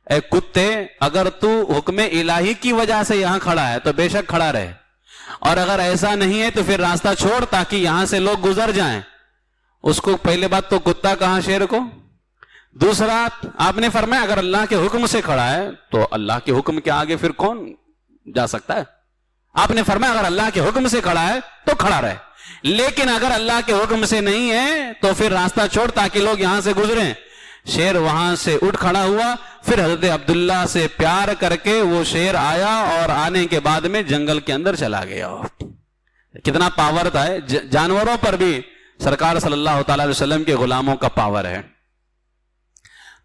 اے کتے، اگر تو حکم الہی کی وجہ سے یہاں کھڑا ہے تو بے شک کھڑا رہے، اور اگر ایسا نہیں ہے تو پھر راستہ چھوڑ تاکہ یہاں سے لوگ گزر جائیں۔ اس کو پہلے بات تو کتا کہاں شیر کو، دوسرا آپ نے فرمایا اگر اللہ کے حکم سے کھڑا ہے تو اللہ کے حکم کے آگے پھر کون جا سکتا ہے؟ آپ نے فرمایا اگر اللہ کے حکم سے کھڑا ہے تو کھڑا رہے، لیکن اگر اللہ کے حکم سے نہیں ہے تو پھر راستہ چھوڑ تاکہ لوگ یہاں سے گزریں۔ شیر وہاں سے اٹھ کھڑا ہوا، پھر حضرت عبداللہ سے پیار کر کے وہ شیر آیا اور آنے کے بعد میں جنگل کے اندر چلا گیا۔ کتنا پاور تھا، جانوروں پر بھی سرکار صلی اللہ تعالی علیہ وسلم کے غلاموں کا پاور ہے۔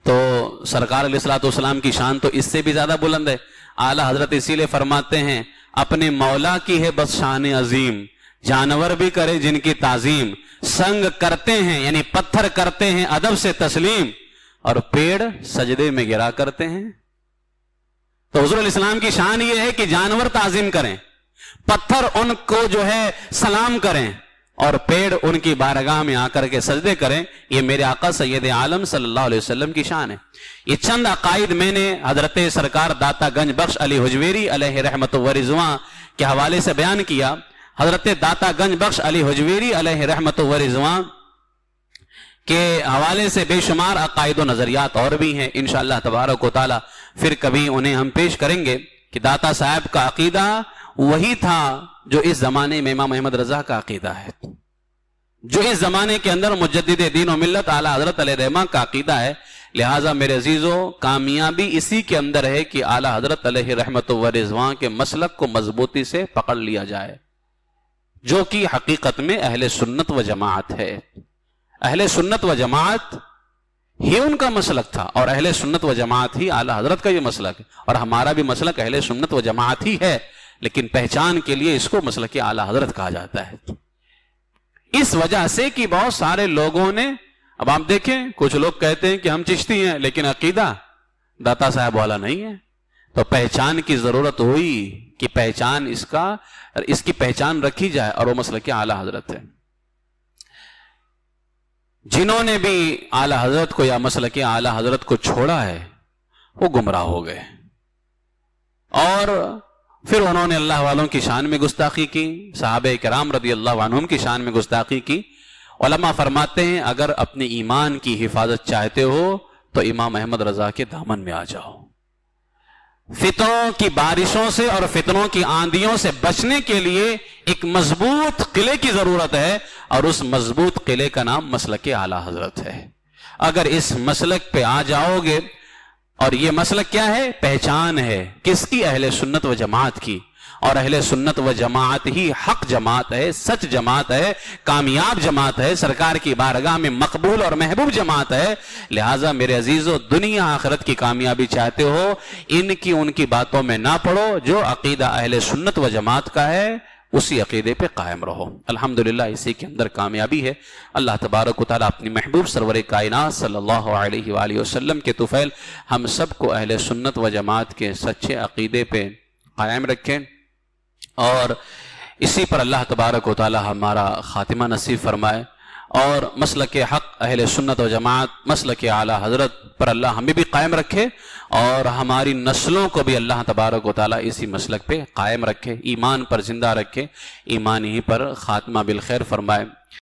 تو سرکار علیہ الصلوۃ والسلام کی شان تو اس سے بھی زیادہ بلند ہے۔ اعلیٰ حضرت اسی لیے فرماتے ہیں اپنے مولا کی ہے بس شان عظیم، جانور بھی کرے جن کی تعظیم، سنگ کرتے ہیں یعنی پتھر کرتے ہیں ادب سے تسلیم، اور پیڑ سجدے میں گرا کرتے ہیں۔ تو حضور علیہ السلام کی شان یہ ہے کہ جانور تعظیم کریں، پتھر ان کو جو ہے سلام کریں، اور پیڑ ان کی بارگاہ میں آ کر کے سجدے کریں۔ یہ میرے آقا سید عالم صلی اللہ علیہ وسلم کی شان ہے۔ یہ چند عقائد میں نے حضرت سرکار داتا گنج بخش علی حجویری علیہ رحمت و رضوان کے حوالے سے بیان کیا۔ حضرت داتا گنج بخش علی حجویری علیہ رحمت و رضوان کے حوالے سے بے شمار عقائد و نظریات اور بھی ہیں، انشاءاللہ تبارک و تعالی پھر کبھی انہیں ہم پیش کریں گے کہ داتا صاحب کا عقیدہ وہی تھا جو اس زمانے میں امام احمد رضا کا عقیدہ ہے، جو اس زمانے کے اندر مجدد دین و ملت اعلیٰ حضرت علیہ رحمہ کا عقیدہ ہے۔ لہٰذا میرے عزیزو، کامیابی اسی کے اندر ہے کہ اعلیٰ حضرت علیہ رحمت و رضوان کے مسلک کو مضبوطی سے پکڑ لیا جائے، جو کہ حقیقت میں اہل سنت و جماعت ہے۔ اہل سنت و جماعت ہی ان کا مسلک تھا، اور اہل سنت و جماعت ہی اعلیٰ حضرت کا یہ مسلک ہے، اور ہمارا بھی مسلک اہل سنت و جماعت ہی ہے۔ لیکن پہچان کے لیے اس کو مسلک اعلی حضرت کہا جاتا ہے. اس وجہ سے کہ بہت سارے لوگوں نے، اب آپ دیکھیں کچھ لوگ کہتے ہیں کہ ہم چشتی ہیں لیکن عقیدہ داتا صاحب والا نہیں ہے. تو پہچان کی ضرورت ہوئی کہ پہچان اس کی پہچان رکھی جائے، اور وہ مسلک اعلی حضرت ہے. جنہوں نے بھی اعلی حضرت کو یا مسلک اعلی حضرت کو چھوڑا ہے وہ گمراہ ہو گئے، اور پھر انہوں نے اللہ والوں کی شان میں گستاخی کی، صحابہ کرام رضی اللہ عنہم کی شان میں گستاخی کی. علماء فرماتے ہیں اگر اپنے ایمان کی حفاظت چاہتے ہو تو امام احمد رضا کے دامن میں آ جاؤ. فتنوں کی بارشوں سے اور فتنوں کی آندھیوں سے بچنے کے لیے ایک مضبوط قلعے کی ضرورت ہے، اور اس مضبوط قلعے کا نام مسلک اعلی حضرت ہے. اگر اس مسلک پہ آ جاؤ گے، اور یہ مسلک کیا ہے؟ پہچان ہے. کس کی؟ اہل سنت و جماعت کی. اور اہل سنت و جماعت ہی حق جماعت ہے، سچ جماعت ہے، کامیاب جماعت ہے، سرکار کی بارگاہ میں مقبول اور محبوب جماعت ہے. لہٰذا میرے عزیزو، دنیا آخرت کی کامیابی چاہتے ہو، ان کی باتوں میں نہ پڑو. جو عقیدہ اہل سنت و جماعت کا ہے اسی عقیدے پہ قائم رہو. الحمدللہ اسی کے اندر کامیابی ہے. اللہ تبارک و تعالیٰ اپنی محبوب سرور کائنات صلی اللہ علیہ وآلہ وسلم کے طفیل ہم سب کو اہل سنت و جماعت کے سچے عقیدے پہ قائم رکھیں، اور اسی پر اللہ تبارک و تعالیٰ ہمارا خاتمہ نصیب فرمائے. اور مسلک حق اہل سنت و جماعت مسلک اعلی حضرت پر اللہ ہمیں بھی قائم رکھے، اور ہماری نسلوں کو بھی اللہ تبارک و تعالیٰ اسی مسلک پہ قائم رکھے، ایمان پر زندہ رکھے، ایمان ہی پر خاتمہ بالخیر فرمائے.